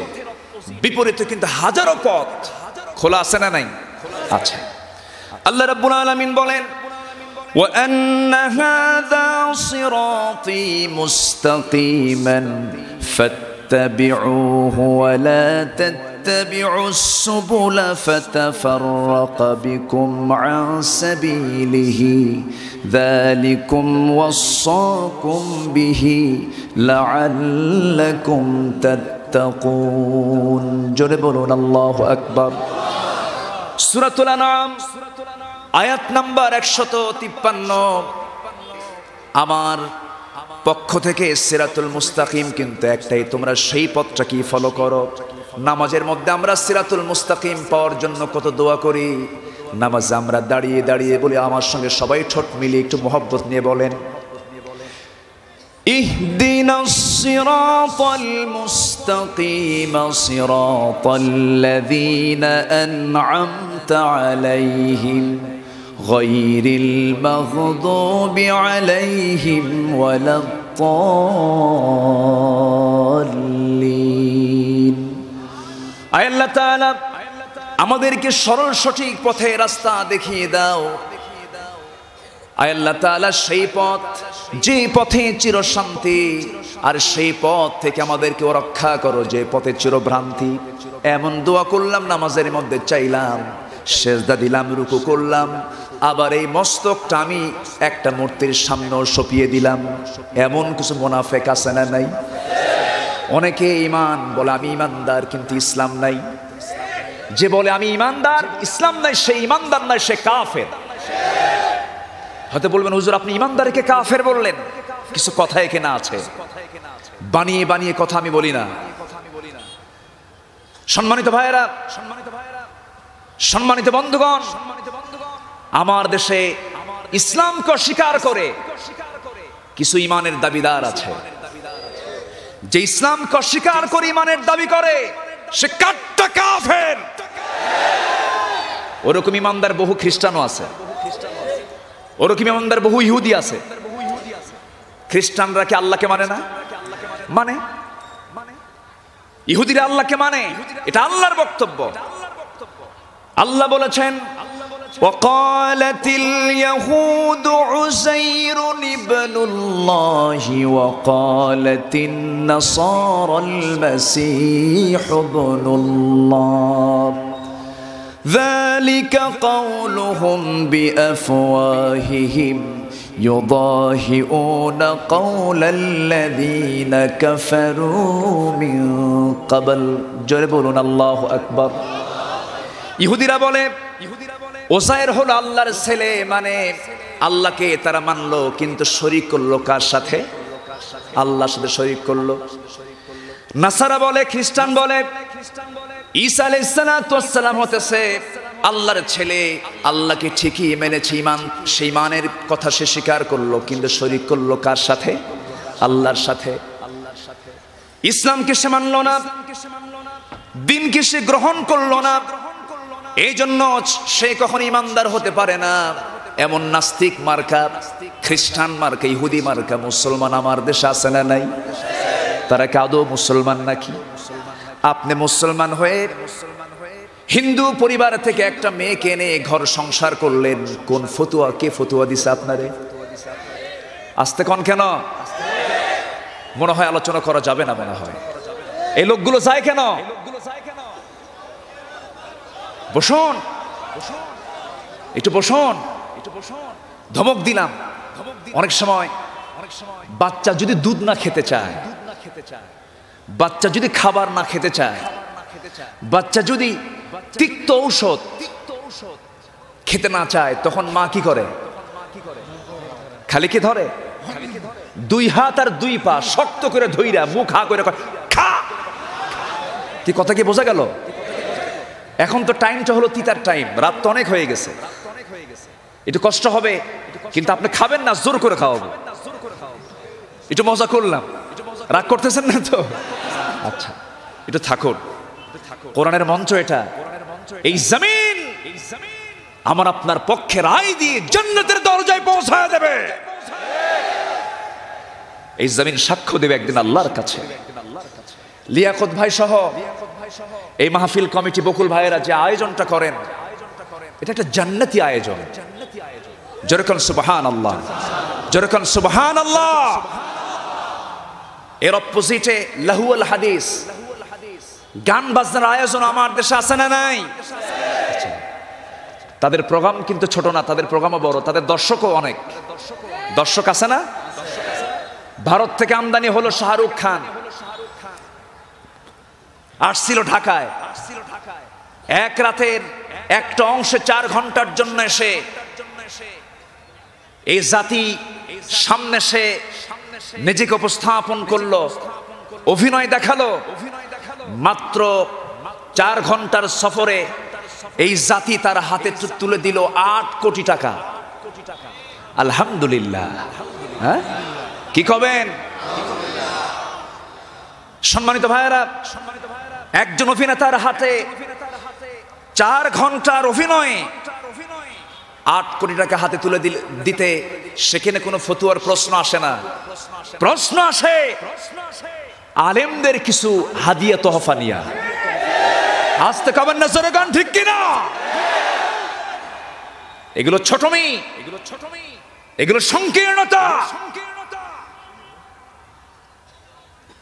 [SPEAKER 2] বিপরীতে কিন্তু হাজারো পথ খোলা আছে না নাই? আচ্ছা, আল্লাহ রাব্বুল আলামিন বলেন وَأَنَّ هَذَا صِرَاطِي مُسْتَقِيمًا فَاتَّبِعُوهُ وَلَا تَتَّبِعُوا السُّبُلَ فَتَفَرَّقَ بِكُمْ عَنْ سَبِيلِهِ ذَلِكُمْ وَصَّاكُمْ بِهِ لَعَلَّكُمْ تَتَّقُونَ। জোরে বলুন আল্লাহু আকবার। সূরাতুল আনআম আয়াত নাম্বার 153। আমার পক্ষ থেকে সিরাতুল মুস্তাকিম কিন্তু একটাই, তোমরা সেই পথটাকে ফলো করো। নামাজের মধ্যে আমরা সিরাতুল মুস্তাকিম পাওয়ার জন্য কত দোয়া করি, নামাজে আমরা দাঁড়িয়ে দাঁড়িয়ে বলি, আমার সঙ্গে সবাই ঠোঁট মিলিয়ে একটু মহব্বত নিয়ে বলেন, ইহদিনাস সিরাতাল মুস্তাকিম সিরাতাল্লাযীনা আন'আমতা আলাইহিম গায়রিল মাগদুবি আলাইহিম ওয়ালাদ-দাল্লিন। আয় আল্লাহ তাআলা আমাদেরকে সরল সঠিক পথে রাস্তা দেখিয়ে দাও। আয় আল্লাহ তাআলা সেই পথ, যে পথে চিরশান্তি, আর সেই পথ থেকে আমাদেরকে রক্ষা করো যে পথে চিরভ্রান্তি। এমন দোয়া করলাম, নামাজের মধ্যে চাইলাম, সেজদা দিলাম, রুকু করলাম, আবার এই মস্তকটা আমি একটা মূর্তির সামনেও সঁপিয়ে দিলাম। এমন কিছু মুনাফিক আছে না নাই? অনেকে ঈমান বলে আমি ঈমানদার, কিন্তু ইসলাম নাই। যে বলে আমি ঈমানদার, ইসলাম নাই, সে ঈমানদার নয়, সে কাফের। হয়তো বলবেন হুজুর আপনি ঈমানদারকে কাফের বললেন, কিছু কথা এখানে আছে, বানিয়ে বানিয়ে কথা আমি বলি না। সম্মানিত ভাইয়েরা, সম্মানিত বন্ধুগণ, আমার দেশে ইসলামকে স্বীকার করে কিছু ঈমানের দাবিদার আছে। যে ইসলামকে স্বীকার করে ঈমানের দাবি করে সে কাট্টা কাফের। ওরকম ঈমানদার বহু খ্রিস্টানও আছে, ওরকম ঈমানদার বহু ইহুদি আছে। খ্রিস্টানরা কি আল্লাহকে মানে না? মানে। ইহুদিরা আল্লাহকে মানে, এটা আল্লাহর বক্তব্য। আল্লাহ বলেছেন وقالت اليهود عزير ابن الله وقالت النصارى المسيح ابن الله ذلك قولهم بأفواههم يضاهئون قول الذين كفروا من قبل। জোরে বলুন আল্লাহু আকবার। ইহুদিরা বলে ওযায়ের হলো আল্লাহর ছেলে, মানে আল্লাহকে তারা মানলো, কিন্তু শরীক করলো কার সাথে? আল্লাহর সাথে শরীক করলো। নাসারা বলে, খ্রিস্টান বলে ঈসা আলাইহিস সালাতু ওয়াস সালাম হতেছে আল্লাহর ছেলে, আল্লাহকে ঠিকই মেনেছে, ঈমান, সেই ঈমানের কথা সে স্বীকার করলো, কিন্তু শরীক করলো কার সাথে? আল্লাহর সাথে। ইসলামকে সে মানলো না, দ্বীনকে সে গ্রহণ করলো না, এই জন্য সে কখনো ঈমানদার হতে পারে না। এমন নাস্তিক মার্কা, খ্রিস্টান মার্কা, ইহুদি মার্কা মুসলমান আমার দেশে আছে না নাই? তারা কি আদৌ মুসলমান নাকি? আপনি মুসলমান হয়ে হিন্দু পরিবার থেকে একটা মেয়েকে এনে ঘর সংসার করলেন, কোন ফতুয়া, কে ফতুয়া দিছে আপনারে? আসতে কোন কেন? মনে হয় আলোচনা করা যাবে না, মনে হয়। এই লোকগুলো যায় কেন? বসুন, একটু বসুন। ধমক দিলাম। অনেক সময় বাচ্চা যদি দুধ না খেতে চায়, বাচ্চা যদি খাবার না খেতে চায়, বাচ্চা যদি তিক্ত ঔষধ খেতে না চায়, তখন মা কি করে? খালি কি ধরে? দুই হাত আর দুই পা শক্ত করে ধইরা মুখ হা করে খা। কি কথা কি বোঝা গেল? এখন তো টাইমটা হলো তিতার টাইম, রাত তো অনেক হয়ে গেছে, একটু কষ্ট হবে, কিন্তু আপনি খাবেন না, জোর করে খাওয়াবো। একটু মজা করলাম, রাগ করতেছেন না তো? আচ্ছা, একটু থাকুন। কোরআনের মঞ্চ এটা। এই জমিন আমার আপনার পক্ষে রায় দিয়ে জান্নাতের দরজায় পৌঁছায় দেবে। এই জমিন সাক্ষ্য দেবে একদিন আল্লাহর কাছে। লিয়াকত ভাই সহ এই মাহফিল কমিটি বকুল ভাইয়েরা যে আয়োজনটা করেন, এটা একটা জান্নাতি আয়োজন। যেরকম সুবহানাল্লাহ, যেরকম সুবহানাল্লাহ। এর অপোজিটে লাহুল হাদিস, গান বাজনার আয়োজন আমার দেশে আছে না নাই? তাদের প্রোগ্রাম কিন্তু ছোট না, তাদের প্রোগ্রামও বড়, তাদের দর্শকও অনেক। দর্শক আছে না? ভারত থেকে আমদানি হলো শাহরুখ খান, আসছিল ঢাকায়, এক রাতের একটা অংশে 4 ঘন্টার জন্য এসে এই জাতি সামনে সে নিজেকে উপস্থাপন করলো, অভিনয় দেখালো। মাত্র 4 ঘন্টার সফরে এই জাতি তার হাতে তুলে দিল 8 কোটি টাকা। আলহামদুলিল্লাহ। হ্যাঁ, কি কবেন? সম্মানিত ভাইয়েরা, একজন অভিনেতার হাতে 4 ঘন্টার অভিনয়ে 8 কোটি টাকা হাতে তুলে দিতে সেখানে কোনো ফতুয়ার প্রশ্ন আসে না। প্রশ্ন আসে আলেমদের কিছু হাদিয়া তোহফা নিয়া। আসতে কবেন না জোরে গান, ঠিক কিনা? এগুলো ছোটমি, এগুলো সংকীর্ণতা।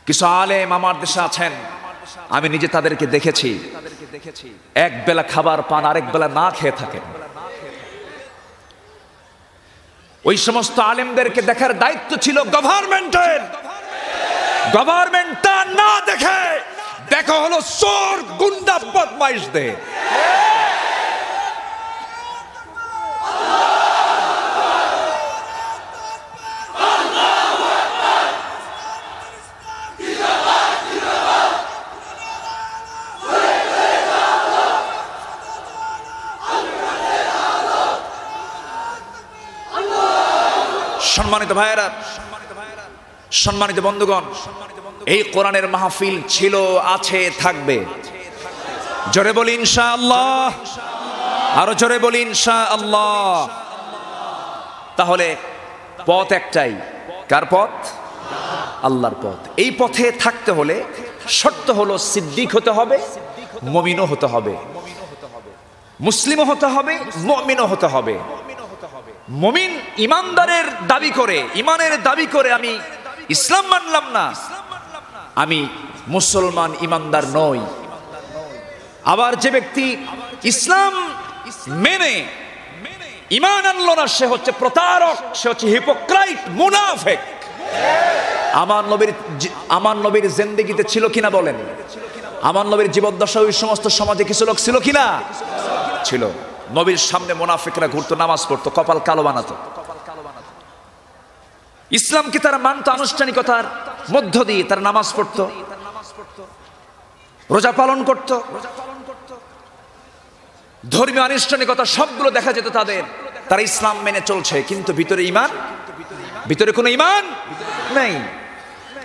[SPEAKER 2] কিছু আলেম আমার দেশে আছেন, আমি নিজে তাদেরকে দেখেছি, এক বেলা খাবার পান, আরেক বেলা না খেয়ে থাকেন। ওই সমস্ত আলেমদেরকে দেখার দায়িত্ব ছিল গভর্নমেন্টের। গভর্নমেন্ট তা না দেখে দেখা হলো চোর, গুন্ডা, বদমাইশদের। সম্মানিত ভাইয়েরা, সম্মানিত বন্ধুগণ, এই কোরআনের মাহফিল ছিল, আছে, থাকবে। জোরে বলি ইনশাআল্লাহ, আরো জোরে বলি ইনশাআল্লাহ। তাহলে পথ একটাই, কার পথ? আল্লাহর পথ। এই পথে থাকতে হলে শর্ত হলো সিদ্দিক হতে হবে, মুমিনও হতে হবে, মুসলিমও হতে হবে, মুমিনও হতে হবে। মুমিন ইমানদারের দাবি করে, ইমানের দাবি করে আমি ইসলাম মানলাম না, আমি মুসলমান ইমানদার নই। আবার যে ব্যক্তি ইসলাম মেনে ইমান আনলো না, সে হচ্ছে প্রতারক, সে হচ্ছে হিপোক্রাইট, মুনাফিক। আমার নবীর জিন্দেগিতে ছিল কিনা বলেন? আমার নবীর জীবদ্দশায় ওই সমস্ত সমাজে কিছু লোক ছিল কিনা? ছিল। নবীর সামনে মুনাফিকরা ঘুরতো, নামাজ পড়তো, কপাল কালো বানাতো। ইসলামকে তারা মানতো আনুষ্ঠানিকতার মধ্য দিয়ে, তারা নামাজ পড়তো, রোজা পালন করত, ধর্মীয় আনুষ্ঠানিকতা সবগুলো দেখা যেত তাদের। তারা ইসলাম মেনে চলছে, কিন্তু ভিতরে ঈমান, ভিতরে কোনো ঈমান নেই।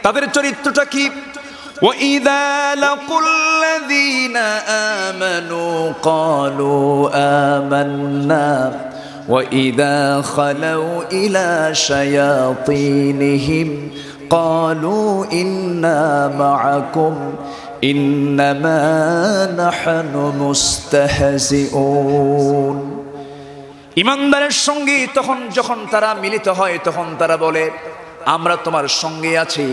[SPEAKER 2] তাদের চরিত্রটা কি? وَإِذَا لَقُوا الَّذِينَ آمَنُوا قَالُوا آمَنَّا وَإِذَا خَلَوْا إِلَى شَيَاطِينِهِمْ قَالُوا إِنَّا مَعَكُمْ إِنَّمَا نَحْنُ مُسْتَهْزِئُونَ। ঈমানদারের সঙ্গে যখন তারা মিলিত হয়, তখন তারা বলে আমরা তোমার সঙ্গে আছি।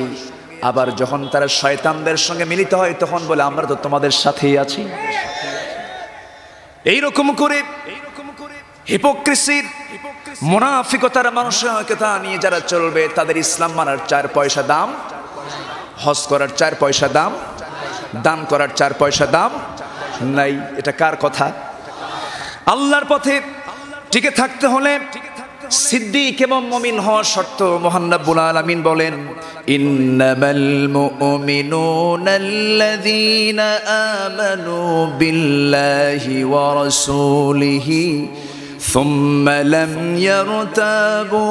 [SPEAKER 2] আবার যখন তারা শয়তানদের সঙ্গে মিলিত হয়, তখন বলে আমরা তো তোমাদের সাথেই আছি। এইরকম করে হিপোক্রিসির, মুনাফিকতার মানসিকতা নিয়ে যারা চলবে, তাদের ইসলাম মানার 4 পয়সা দাম, হজ করার 4 পয়সা দাম, দান করার 4 পয়সা দাম নাই। এটা কার কথা? আল্লাহর পথে টিকে থাকতে হলে সিদ্দিক এবং মুমিন হওয়া শর্ত মহান রব্বুল আলামিন বলেন, ইন্নামাল মুমিনুনা আল্লাযীনা আমানু বিল্লাহি ওয়া রাসূলিহি সুম্মা লাম ইয়ারতাবু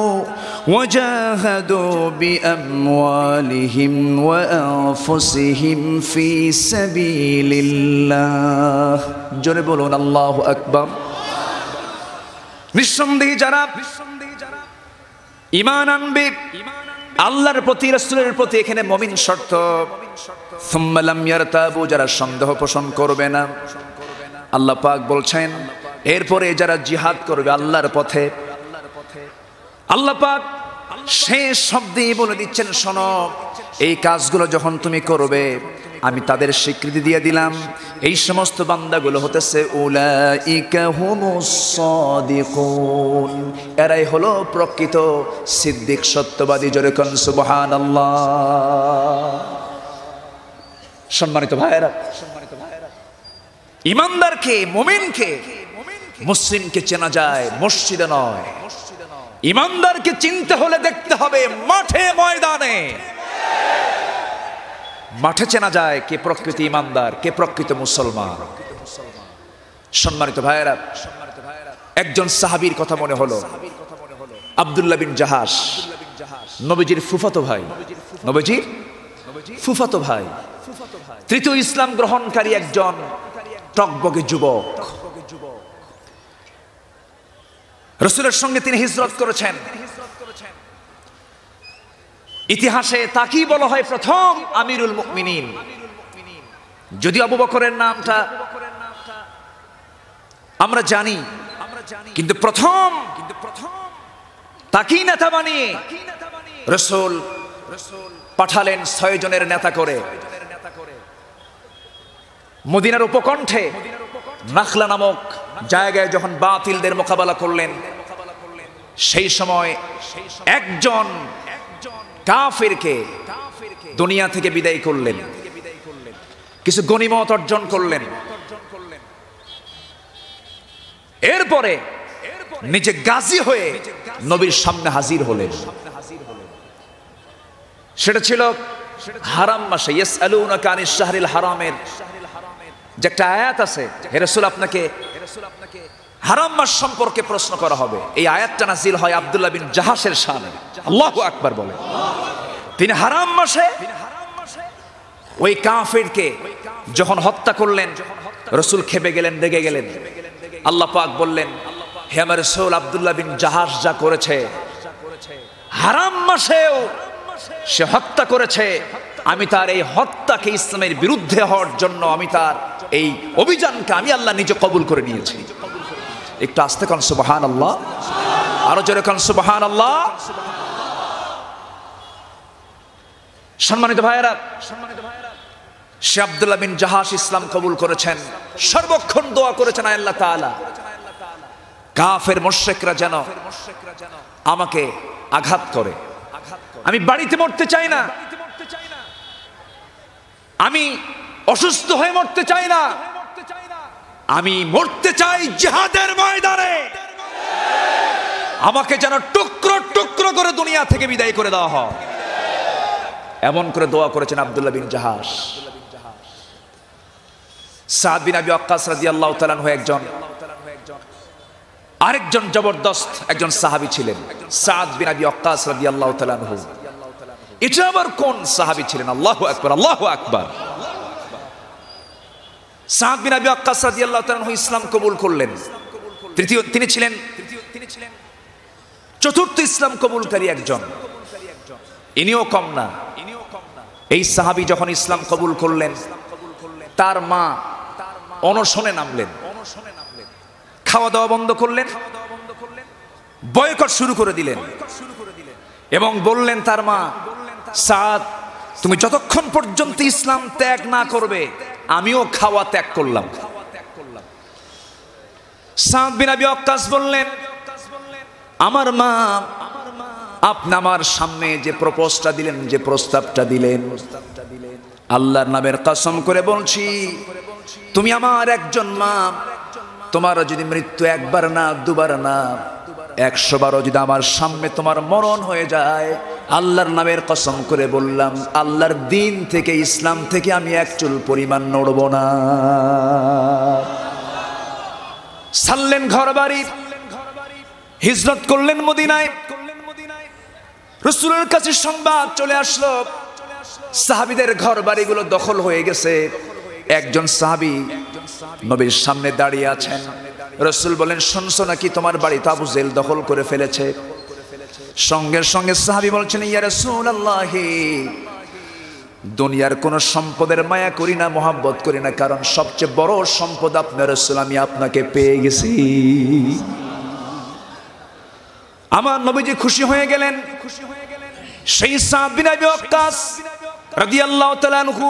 [SPEAKER 2] ওয়া জাহাদু বিআমওয়ালিহিম ওয়া আনফুসিহিম ফি সাবিলিল্লাহ। জোরে বলুন আল্লাহু আকবার। নিঃসন্দেহে যারা ঈমান আনবে আল্লাহর প্রতি, রাসূলের প্রতি, এখানে মুমিন শর্ত। সুম্মা লাম ইয়ারতাবু, যারা সন্দেহ পোষণ করবে না। আল্লাহ পাক বলছেন এরপরে যারা জিহাদ করবে আল্লাহর পথে, আল্লাহ পাক শেষ শব্দে বলে দিচ্ছেন, শোনো এই কাজগুলো যখন তুমি করবে আমি তাদের স্বীকৃতি দিয়ে দিলাম, এই সমস্ত বান্দাগুলো হতেছে উলাইকা হুমুস সাদিকুন, এরাই হলো প্রকৃত সিদ্দিক, সত্যবাদী। জোরে কোন সুবহানাল্লাহ। সম্মানিত ভাইয়েরা, ইমানদারকে, মুমিনকে, মুসলিমকে চেনা যায় মসজিদে নয়। ইমানদারকে চিনতে হলে দেখতে হবে মাঠে ময়দানে। মাঠে চেনা যায় কে প্রকৃত ইমানদার, কে প্রকৃত মুসলমান। সম্মানিত ভাইয়েরা, একজন সাহাবীর কথা মনে হলো, আব্দুল্লাহ বিন জাহাশ, নবীজির ফুফাতো ভাই, নবীজির ফুফাতো ভাই, তৃতীয় ইসলাম গ্রহণকারী একজন টকবগে যুবক। রাসূলের সঙ্গে তিনি হিজরত করেছেন। ইতিহাসে তাকেই বলা হয় প্রথম আমিরুল মুমিনিন। যদি আবু বকরের নামটা আমরা জানি, কিন্তু প্রথম তাকেই নেতা বানিয়ে রাসূল পাঠালেন 6 জনের নেতা করে। মদিনার উপকণ্ঠে নাখলা নামক জায়গায় যখন বাতিলদের মোকাবেলা করলেন, সেই সময় একজন কাফিরকে দুনিয়া থেকে বিদায় করলেন, কিছু গনিমত অর্জন করলেন। এরপরে নিজে গাজী হয়ে নবীর সামনে হাজির হলেন। সেটা ছিল হারাম মাসে, ইয়াসআলুনাকা আনিশ শাহরিল হারামের যে একটা আয়াত আছে, হে রাসূল আপনাকে হারাম মাস সম্পর্কে প্রশ্ন করা হবে। এই আয়াতটা নাযিল হয় আব্দুল্লাহ বিন জাহাশের শানে। আল্লাহু আকবার বলে। তিনি হারাম মাসে ওই কাফিরকে যখন হত্যা করলেন, রাসূল ক্ষেপে গেলেন, রেগে গেলেন। আল্লাহ পাক বললেন, হে আমার রাসূল, আব্দুল্লাহ বিন জাহাশ যা করেছে হারাম মাসেও সে হত্যা করেছে, আমি তার এই হত্যাকে ইসলামের বিরুদ্ধে হওয়ার জন্য আমি তার এই অভিযানকে আমি আল্লাহ নিজে কবুল করে নিয়েছি। একটু আস্তে কোন সুবহানাল্লাহ, আরো জোরে কোন সুবহানাল্লাহ। সম্মানিত ভাইয়েরা, সে আব্দুল্লাহ বিন জাহাশ ইসলাম কবুল করেছেন, সর্বক্ষণ দোয়া করেছেন আল্লাহ তাআলা কাফের মুশরিকরা যেন আমাকে আঘাত করে। আমি বাড়িতে মরতে চাই না, আমি অসুস্থ হয়ে মরতে চাই না, আমি মরতে চাই জিহাদের ময়দানে। আমাকে যেন টুকরো টুকরো করে দুনিয়া থেকে বিদায় করে দেওয়া হয়, এমন করে দোয়া করেছেন আব্দুল্লাহ বিন জাহাশ। সাদ বিন আবি ওয়াক্কাস রাদিয়াল্লাহু তাআলা আনহু একজন আরেকজন জবরদস্ত একজন সাহাবী ছিলেন, সাদ বিন আবি ওয়াক্কাস রাদিয়াল্লাহু তাআলা আনহু। এটা আবার কোন সাহাবী ছিলেন? আল্লাহু আকবার, আল্লাহু আকবার। সাদ বিন আবি ওয়াক্কাস রাদিয়াল্লাহু তাআলা আনহু ইসলাম কবুল করলেন। তিনি ছিলেন চতুর্থ ইসলাম কবুলকারী একজন, ইনিও কম না। এই সাহাবী যখন ইসলাম কবুল করলেন, তার মা অনশনে নামলেন, খাওয়া দাওয়া বন্ধ করলেন, বয়কট শুরু করে দিলেন এবং বললেন তার মা, সাদ তুমি যতক্ষণ পর্যন্ত ইসলাম ত্যাগ না করবে আমিও খাওয়া ত্যাগ করলাম। সাদ বিন আবি ওয়াক্কাস বললেন, আমার মা আপনি আমার সামনে যে প্রপোজটা দিলেন, যে প্রস্তাবটা দিলেন, আল্লাহর নামের কসম করে বলছি তুমি আমার একজন মা, তোমার যদি মৃত্যু একবার না দুবার না 100 বারও যদি আমার সামনে তোমার মরণ হয়ে যায়, আল্লাহর নামের কসম করে বললাম, আল্লাহর দিন থেকে, ইসলাম থেকে আমি এক চুল পরিমাণ নড়ব না। ছাড়লেন ঘর বাড়ি, হিজরত করলেন মদিনায়। রাসূলের কাছে সংবাদ চলে আসলো, সাহাবীদের ঘর বাড়িগুলো দখল হয়ে গেছে। একজন সাহাবী নবীর সামনে দাঁড়িয়ে আছেন। রাসূল বলেন, শুনছো নাকি তোমার বাড়ি তো আবু জেহেল দখল করে ফেলেছে? সঙ্গে সঙ্গে সাহাবী বলছেন, ইয়া রাসূলুল্লাহ, দুনিয়ার কোন সম্পদের মায়া করি না, মহাব্বত করি না, কারণ সবচেয়ে বড় সম্পদ আপনার রাসূল, আমি আপনাকে পেয়ে গেছি। আমার নবীজি খুশি হয়ে গেলেন। সেই সাদ বিন আবি ওয়াক্কাস রাদিয়াল্লাহু তাআলা আনহু,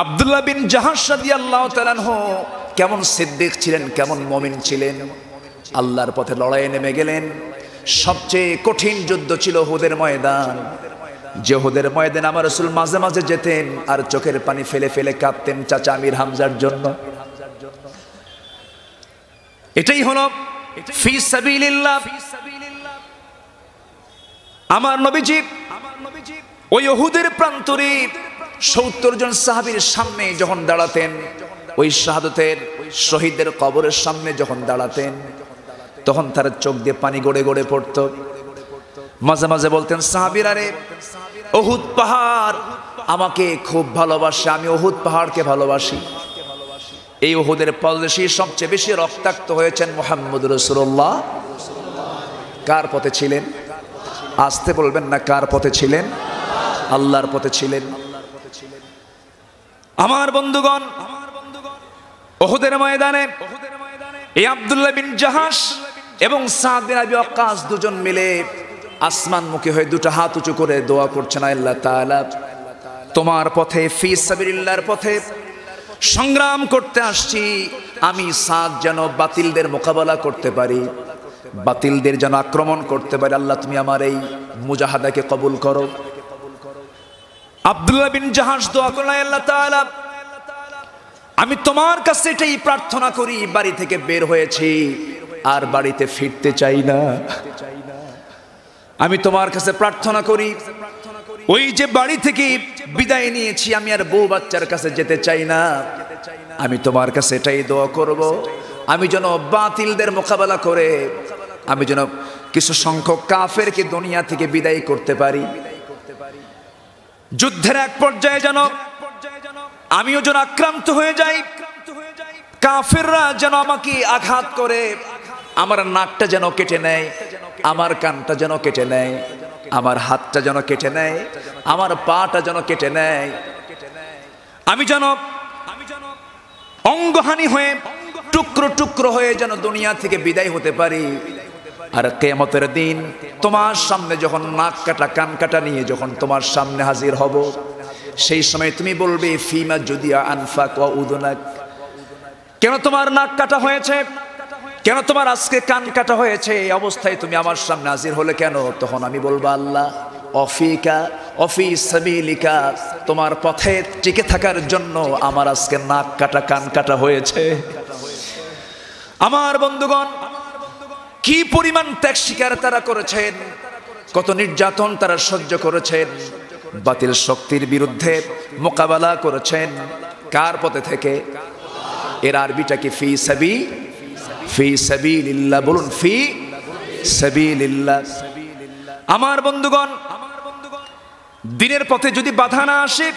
[SPEAKER 2] আব্দুল্লাহ বিন জাহাশ রাদিয়াল্লাহু তাআলা আনহু কেমন সিদ্দিক ছিলেন, কেমন মুমিন ছিলেন। আল্লাহর পথে লড়াইয়ে নেমে গেলেন। সবচেয়ে কঠিন যুদ্ধ ছিল উহুদের ময়দান। যে উহুদের ময়দানে আমার রাসূল মাঝে মাঝে যেতেন আর চোখের পানি ফেলে ফেলে কাঁদতেন চাচা আমির হামজার জন্য। এটাই হলো ফি সাবিলিল্লাহ। আমার নবীজি ওই উহুদের প্রান্তরে 70 জন সাহাবীর সামনে যখন দাঁড়াতেন, ওই শাহাদাতের শহীদদের কবরের সামনে যখন দাঁড়াতেন, তখন তার চোখ দিয়ে পানি গড়ে গড়ে পড়তো। মাঝে মাঝে বলতেন, সাহাবীরা রে, উহুদ পাহাড় আমাকে খুব ভালোবাসে, আমি উহুদ পাহাড়কে ভালোবাসি। এই উহুদের পলদেশে সবচেয়ে বেশি রক্তাক্ত হয়েছেন মুহাম্মদ রাসূলুল্লাহ। কার পথে ছিলেন? আসতে বলবেন না, কার পথে ছিলেন? আল্লাহর পথে ছিলেন। আমার বন্ধুগণ, উহুদের ময়দানে এই আব্দুল্লাহ বিন জাহাশ এবং সাদ বিন আবি ওয়াক্কাস দুজন মিলে আসমানমুখী হয়ে দুটো হাত উঁচু করে দোয়া করছেন, আল্লাহ তাআলা তোমার পথে, ফি সাবিলিল্লাহর পথে সংগ্রাম করতে আসছি। আমি সাদ যেন বাতিলদের মোকাবেলা করতে পারি, বাতিলদের যেন আক্রমণ করতে পারি। আল্লাহ তুমি আমার এই মুজাহাদাকে কবুল করো। আব্দুল্লাহ বিন জাহাশ দোয়া করলেন, আল্লাহ তাআলা আমি তোমার কাছে এটাই প্রার্থনা করি, বাড়ি থেকে বের হয়েছি আর বাড়িতে ফিরতে চাই না। আমি তোমার কাছে প্রার্থনা করি, ওই যে বাড়ি থেকে বিদায় নিয়েছি, আমি আর বউ বাচ্চার কাছে যেতে চাই না। আমি তোমার কাছে এটাই দোয়া করব, আমি যেন বাতিলদের মোকাবেলা করে আমি যেন কিছু সংখ্যক কাফেরকে দুনিয়া থেকে বিদায় করতে পারি। যুদ্ধের এক পর্যায়ে যেন আমিও যেন আক্রান্ত হয়ে যাই, কাফেররা যেন আমাকে আঘাত করে আমার নাকটা যেন কেটে নেয়, আমার কানটা যেন কেটে নেয়, আমার হাতটা যেন কেটে নেয়, আমার পাটা যেন কেটে নেয়। আমি যেন অঙ্গহানি হয়ে টুকরো টুকরো হয়ে যেন দুনিয়া থেকে বিদায় হতে পারি। আর কিয়ামতের দিন তোমার সামনে যখন নাক কাটা কান কাটা নিয়ে যখন তোমার সামনে হাজির হব, সেই সময় তুমি বলবে, ফিমা যুদিয়া আনফাক ওয়া উদুনাক, কেন তোমার নাক কাটা হয়েছে, কেন তোমার আজকে কান কাটা হয়েছে, এই অবস্থায় তুমি আমার সামনে হাজির হলে কেন? তখন আমি বলবো, আল্লাহ অফিকা অফি সাবিলিকা, তোমার পথে টিকে থাকার জন্য আমার আজকে নাক কাটা কান কাটা হয়েছে। আমার বন্ধুগণ, কি পরিমাণ ত্যাগ স্বীকার তারা করেছেন, কত নির্যাতন তারা সহ্য করেছেন, বাতিল শক্তির বিরুদ্ধে মোকাবেলা করেছেন। কার পথে থেকে? এর আরবিটা কি? ফি সাবিলিল্লাহ। বলুন, ফি সাবিলিল্লাহ। আমার বন্ধুগণ, দিনের পথে যদি বাধা না আসে,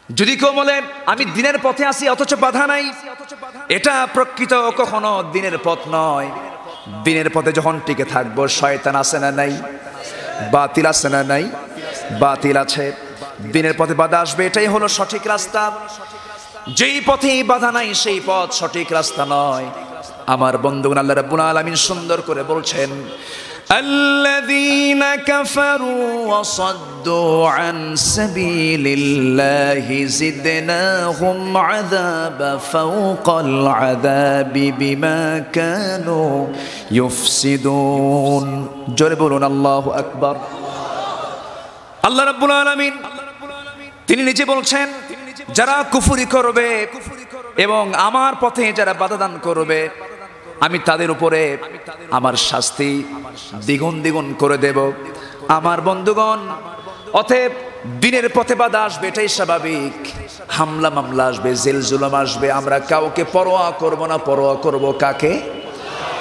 [SPEAKER 2] যদি কেউ বলে আমি দিনের পথে আসি অথচ বাধা নাই, এটা প্রকৃত কখনো দিনের পথ নয়। দিনের পথে যখন টিকে থাকবো, শয়তান আছে না নাই? বাতিল আছে না নাই? বাতিল আছে। দিনের পথে বাধা আসবে, এটাই হলো সঠিক রাস্তা। যেই পথে বাধা নাই সেই পথ সঠিক রাস্তা নয়। আমার বন্ধুগণ, আল্লাহ রাব্বুল আলামিন সুন্দর করে বলছেন, الذين كفروا وصدوا عن سبيل الله زدناهم عذابا فوق العذاب بما كانوا يفسدون। জোরে বলুন আল্লাহু আকবার। আল্লাহ রাব্বুল আলামিন তিনি নিজে বলছেন, যারা কুফরি করবে এবং আমার পথে যারা বাধা দান করবে, আমি তাদের উপরে আমার শাস্তি দ্বিগুণ দ্বিগুণ করে দেব। আমার বন্ধুগণ, অতএব দিনের পথে বাধা আসবে, এটাই স্বাভাবিক। হামলা মামলা আসবে, জেল জুলুম আসবে, আমরা কাউকে পরোয়া করব না। পরোয়া করব কাকে?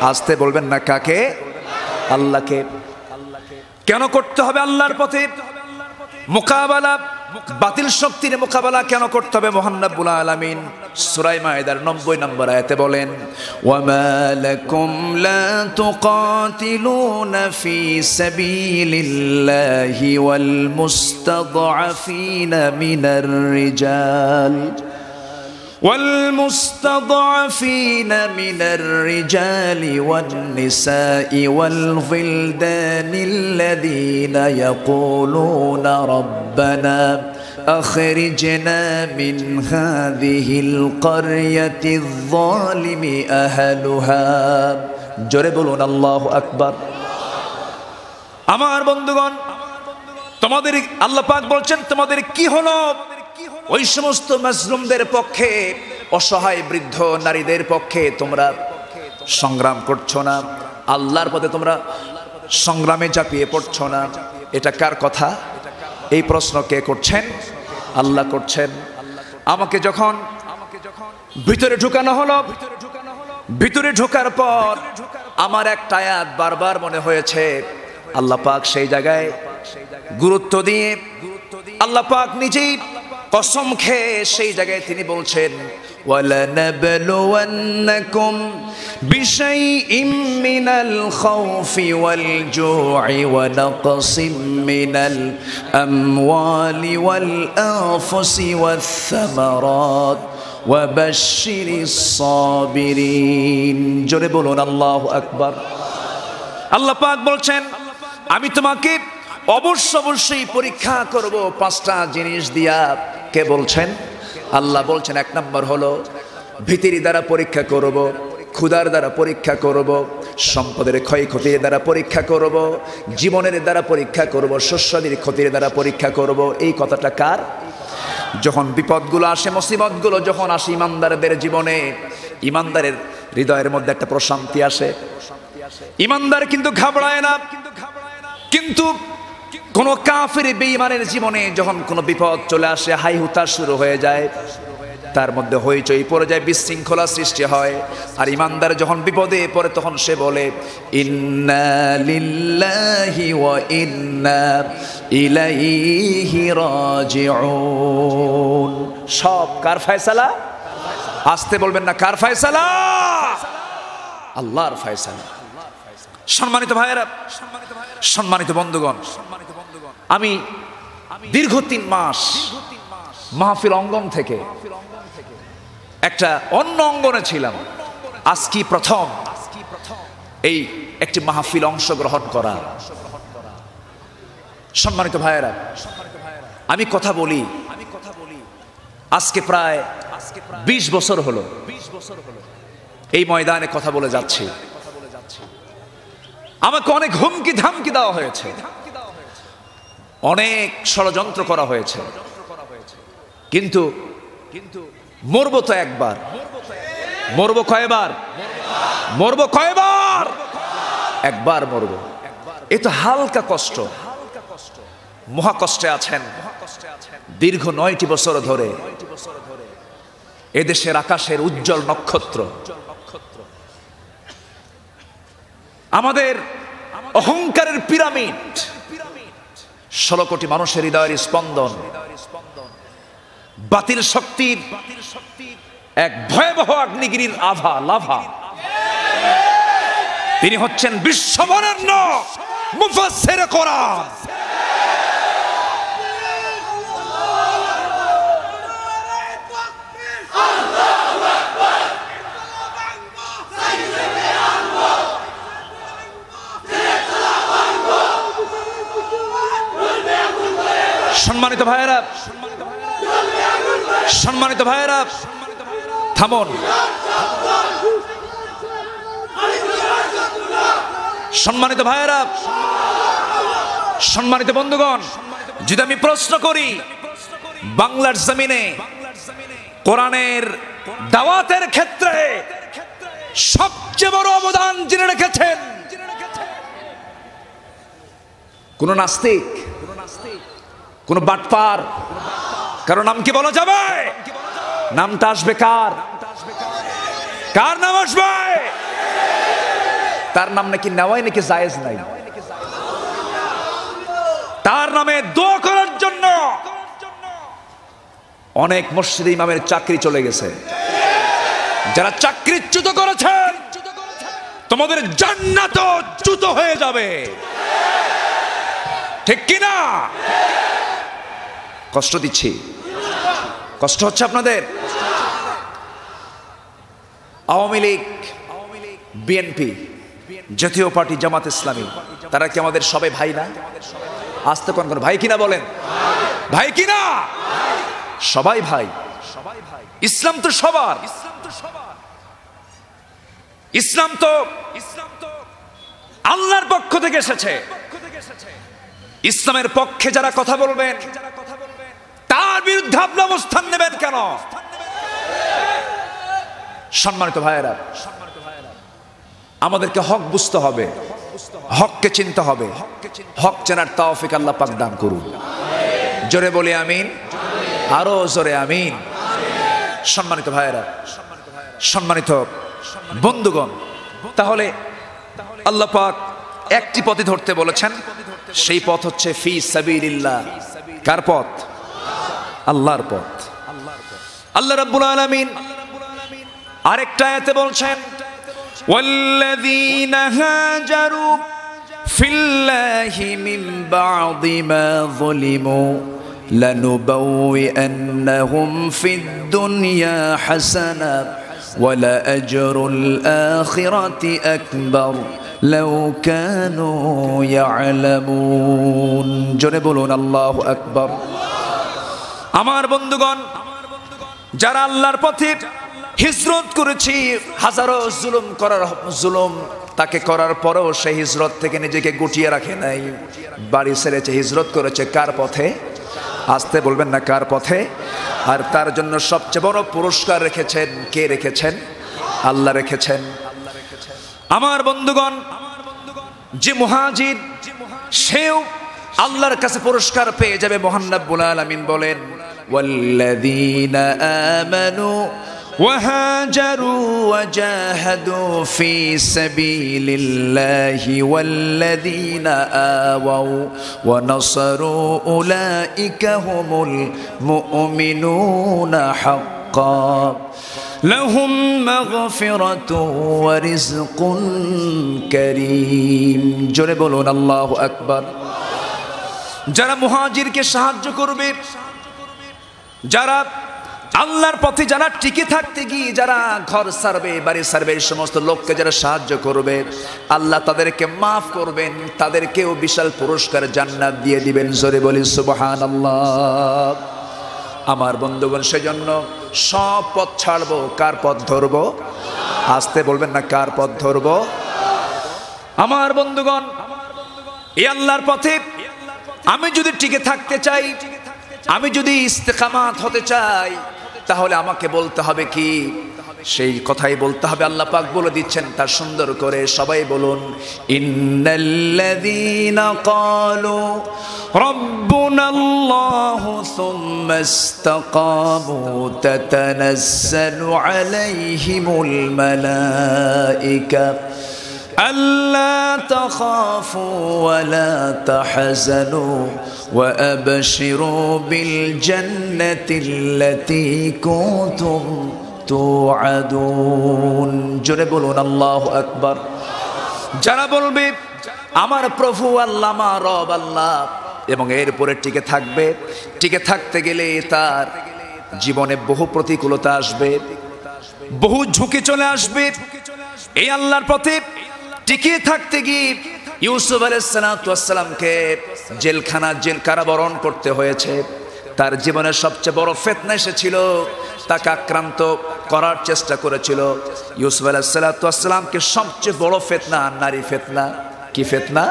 [SPEAKER 2] আসতে বলবেন না, কাকে? আল্লাহকে। কেন করতে হবে আল্লাহর পথে মোকাবেলা? বাতিল শক্তির মোকাবেলা কেন করতে হবে? মহান রব্বুল আলামিন সূরা মায়েদার 90 নম্বর আয়াতে বলেন, ওয়ামা লাকুম লা তুকাতিলুনা ফি সাবিলিল্লাহি ওয়াল মুস্তাদআফিনা মিনার রিজাল والمستضعفين من الرجال والنساء والولدان الذين يقولون ربنا أخرجنا من هذه القرية الظالم أهلها জোরে বলুন আল্লাহু আকবার। আমার বন্ধুগণ, তোমাদের আল্লাহ পাক বলছেন তোমাদের কি হলো? ওই সমস্ত মাজলুমদের পক্ষে, অসহায় বৃদ্ধ নারীদের পক্ষে তোমরা সংগ্রাম করছো না, আল্লাহর পথে তোমরা সংগ্রামে ঝাঁপিয়ে পড়ছো না। এটা কার কথা? এই প্রশ্ন কে করছেন? আল্লাহ করছেন। আমাকে যখন ভিতরে ঢুকানো হলো, ভিতরে ঢোকার পর আমার একটা আয়াত বারবার মনে হয়েছে। আল্লাহ পাক সেই জায়গায় গুরুত্ব দিয়ে আল্লাহ পাক নিজেই কসম খেয়ে সেই জায়গায় তিনি বলছেন, ওয়ালানাবলুওয়ান্নাকুম বিশাইইম মিনাল খাউফি ওয়াল জু'i ওয়া নাকসিম মিনাল আমওয়ালি ওয়াল আনফুসি ওয়াস সামারাত ওয়া বাশশিরিস সাবিরিন। জোরে বলুন আল্লাহু আকবার। আল্লাহ পাক বলছেন আমি তোমাকে অবশ্যই পরীক্ষা করব 5টা জিনিস দিয়া। কে বলছেন? আল্লাহ বলছেন, 1 নম্বর হলো ভীতির দ্বারা পরীক্ষা করব, ক্ষুধার দ্বারা পরীক্ষা করব, সম্পদের ক্ষয়ক্ষতির দ্বারা পরীক্ষা করব, জীবনের দ্বারা পরীক্ষা করব, শস্যাদির ক্ষতির দ্বারা পরীক্ষা করব। এই কথাটা কার? যখন বিপদগুলো আসে, মুসিবতগুলো যখন আসে ইমানদারদের জীবনে, ইমানদারের হৃদয়ের মধ্যে একটা প্রশান্তি আসে। ইমানদার কিন্তু ঘাবড়ায় না। কিন্তু কোন কাফির বেঈমানের জীবনে যখন কোনো বিপদ চলে আসে, হাই হুতাশ শুরু হয়ে যায়, তার মধ্যে হইচই পড়ে যায়, বিশৃঙ্খলা সৃষ্টি হয়। আর ইমানদার যখন বিপদে পড়ে তখন সে বলে, ইন্না লিল্লাহি ওয়া ইন্না ইলাইহি রাজিউন। সব কার ফয়সালা? আসতে বলবেন না, কার ফয়সালা? আল্লাহর ফয়সালা। সম্মানিত ভাইয়েরা, সম্মানিত বন্ধুগণ, আমি দীর্ঘ 3 মাস মাহফিল অঙ্গন থেকে একটা অন্য অঙ্গনে ছিলাম। আজকে প্রথম এই একটি মাহফিল অংশগ্রহণ করা। সম্মানিত ভাইয়েরা, আমি কথা বলি আজকে প্রায় 20 বছর হলো এই ময়দানে কথা বলে যাচ্ছি। আমাকে অনেক হুমকি ধামকি দেওয়া হয়েছে, অনেক ষড়যন্ত্র করা হয়েছে, কিন্তু মরবো তো একবার। মরবো কয়বার? মরবো কয়বার? একবার মরবো। এ তো হালকা কষ্ট। মহা কষ্টে আছেন দীর্ঘ 9টি বছর ধরে এদেশের আকাশের উজ্জ্বল নক্ষত্র, আমাদের অহংকারের পিরামিড, 16 কোটি মানুষের হৃদয়ের স্পন্দন, বাতিল শক্তির এক ভয়াবহ আগ্নেয়গিরির আভা, লাভা। তিনি হচ্ছেন বিশ্ববরেণ্য মুফাসসির কোরআন। সম্মানিত ভাইয়েরা, সম্মানিত ভাইয়েরা, থামুন। সম্মানিত ভাইয়েরা, সম্মানিত বন্ধুগণ, যদি আমি প্রশ্ন করি বাংলার জমিনে কোরআনের দাওয়াতের ক্ষেত্রে সবচেয়ে বড় অবদান যিনি রেখেছেন, কোন নাস্তিক, কোন বাটপার কারো নাম কি বলা যাবে? নামটা আসবে কার? কার নাম আসবে? তার নাম নাকি নেওয়াই নাকি জায়েজ নাই। তার নামে দোয়া করার জন্য অনেক মসজিদে ইমামের চাকরি চলে গেছে। যারা চাকরিচ্যুত করেছেন, তোমাদের জান্নাত চ্যুত হয়ে যাবে, ঠিক কিনা? কষ্ট দিচ্ছি, কষ্ট হচ্ছে আপনাদের? আওয়ামী লীগ, বিএনপি, জাতীয় পার্টি, জামাত ইসলামী, তারা কি আমাদের সবাই ভাই না? আসতে কোন ভাই কিনা বলেন? ভাই কিনা? সবাই ভাই। ইসলাম তো সবার। ইসলাম তো আল্লাহর পক্ষ থেকে এসেছে। ইসলামের পক্ষে যারা কথা বলবেন, তার বিরুদ্ধে আপনি অবস্থান নেবেন কেন? সম্মানিত ভাইয়েরা, আমাদেরকে হক বুঝতে হবে, হককে চিনতে হবে। হক চেনার তৌফিক আল্লাহ পাক দান করুন। জোরে বলি আমিন, আরো জোরে আমিন। সম্মানিত ভাইয়েরা, সম্মানিত বন্ধুগণ, তাহলে আল্লাহ পাক একটি পথে ধরতে বলেছেন, সেই পথ হচ্ছে ফি সাবিলিল্লাহ। কার পথ? আল্লাহর পথ। আল্লাহ রাব্বুল আলামিন আরেকটা আয়াতে বলছেন, ওয়াল্লাযীনা হাজারু ফিল্লাহি মিন বা'দি মা যুলিমু লানুবাউইআন্নাহুম ফিদ দুনিয়া হাসানা ওয়া লাআজরুল আখিরাতি আকবার লাউ কানু ইয়ালামুন। জোরে বলুন আল্লাহু আকবার। আমার বন্ধুগণ, যারা আল্লাহর পথে হিজরত করেছি, হাজারো জুলুম তাকে করার পরেও সেই হিজরত থেকে নিজেকে গুটিয়ে রাখে নাই, বাড়ি ছেড়েছে, হিজরত করেছে। কার পথে? আসতে বলবেন না, কার পথে? আর তার জন্য সবচেয়ে বড় পুরস্কার রেখেছেন কে? রেখেছেন আল্লাহ, রেখেছেন। আমার বন্ধুগণ, যে মুহাজির, সেও আল্লাহর কাছে পুরস্কার পেয়ে যাবে। মহান রব্বুল আলামিন বলেন, ওয়াল্লাযীনা আমানু وهاجروا وجاهدوا في سبيل الله والذين آووا ونصروا أولئك هم المؤمنون حقا لهم مغفرة ورزق كريم। জোরে বলুন আল্লাহু আকবার। যারা মুহাজিরকে সাহায্য করবে, যারা আল্লাহর পথে যারা টিকে থাকতে গিয়ে যারা ঘর ছাড়বে, বাড়ি ছাড়বে, এই সমস্ত লোককে যারা সাহায্য করবে, আল্লাহ তাদেরকে মাফ করবেন, তাদেরকেও বিশাল পুরস্কার জান্নাত দিয়ে দিবেন। জোরে বলি সুবহানাল্লাহ। আমার বন্ধুগণ, সেজন্য সব পথ ছাড়বো, কার পথ ধরবো? আসতে বলবেন না, কার পথ ধরবো? আমার বন্ধুগণ, এই আল্লাহর পথে আমি যদি টিকে থাকতে চাই, আমি যদি ইস্তেকামাত হতে চাই, তাহলে আমাকে বলতে হবে কি? সেই কথাই বলতে হবে। আল্লাহ পাক বলে দিচ্ছেন তা সুন্দর করে, সবাই বলুন, ইন্নাল্লাযীনা ক্বালু রাব্বুনাল্লাহু সুম্মা ইসতাকামু তাতানাজ্জালু আলাইহিমুল মালায়েকা ألا تخافوا ولا تحزنوا وأبشروا بالجنة التي كنتم توعدون। জোরে বলুন আল্লাহু আকবার। যারা বলবে আমার প্রভু আল্লাহ, আমার রব আল্লাহ, এবং এরপরে টিকে থাকবে, টিকে থাকতে গেলে তার জীবনে বহু প্রতিকূলতা আসবে, বহু ঝুঁকি চলে আসবে। এই আল্লাহর পথে টিকে থাকতে গিয়ে ইউসুফ আলাইহিস সালামকে জেল কারাবরণ করতে হয়েছে। তার জীবনের সবচেয়ে বড় ফিতনা এসেছিল, তাকে আক্রান্ত করার চেষ্টা করেছিল। ইউসুফ আলাইহিস সালামকে সবচেয়ে বড় ফিতনা নারী ফিতনা। কি ফিতনা?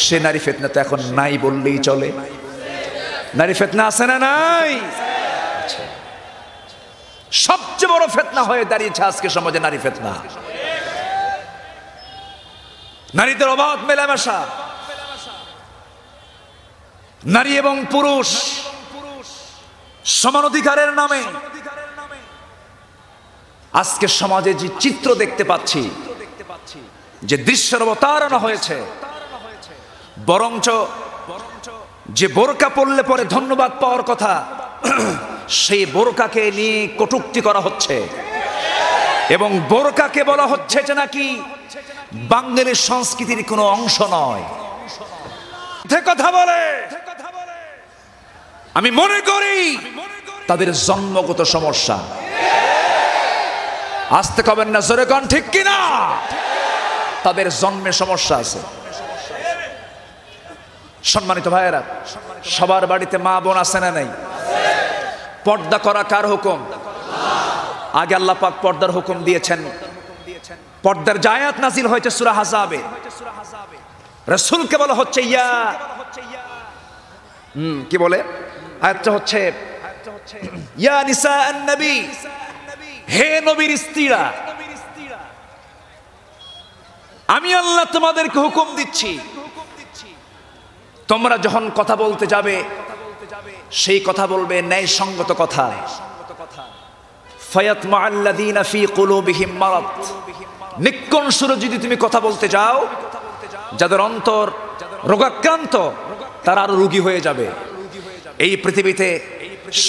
[SPEAKER 2] সে নারী ফিতনা তো এখন নাই বললেই চলে। নারী ফিতনা আছে না নাই? সবচেয়ে বড় ফিতনা হয়ে দাঁড়িয়েছে আজকে সমাজে নারী ফিতনা। নারীদের অবাধ মেলামেশা, নারী এবং পুরুষ সমান অধিকারের নামে আজকে সমাজে যে চিত্র দেখতে পাচ্ছি, যে দৃশ্যের অবতারণা হয়েছে, বরঞ্চ যে বোরকা পরলে পরে ধন্যবাদ পাওয়ার কথা, সেই বোরকাকে নিয়ে কটূক্তি করা হচ্ছে এবং বোরকাকে বলা হচ্ছে যে নাকি বাঙালি সংস্কৃতির কোনো অংশ নয়। কথা বলে আমি মনে করি তাদের জন্মগত সমস্যা। আসতে কবেন না, জোরে কন ঠিক কিনা? তাদের জন্মে সমস্যা আছে। সম্মানিত ভাইয়েরা, সবার বাড়িতে মা বোন আছে না নাই? পর্দা করা কার হুকুম? আগে আল্লাহ পাক পর্দার হুকুম দিয়েছেন। পর্দার যে আয়াত নাজিল হয়েছে সূরা আহজাবে, রাসূলকে বলা হচ্ছে ইয়া, কি বলে আয়াতটা হচ্ছে ইয়া নিসাআন নবী, হে নবীর স্ত্রীরা, আমি আল্লাহ তোমাদেরকে হুকুম দিচ্ছি, তোমরা যখন কথা বলতে যাবে সেই কথা বলবে ন্যায়সঙ্গত কথা। ফায়াতমাআল্লাযীনা ফী কুলূবিহিম মারাদ, নিক্কণ সুরে যদি তুমি কথা বলতে যাও, যাদের অন্তর রোগাক্রান্ত তারা আরো রোগী হয়ে যাবে। এই পৃথিবীতে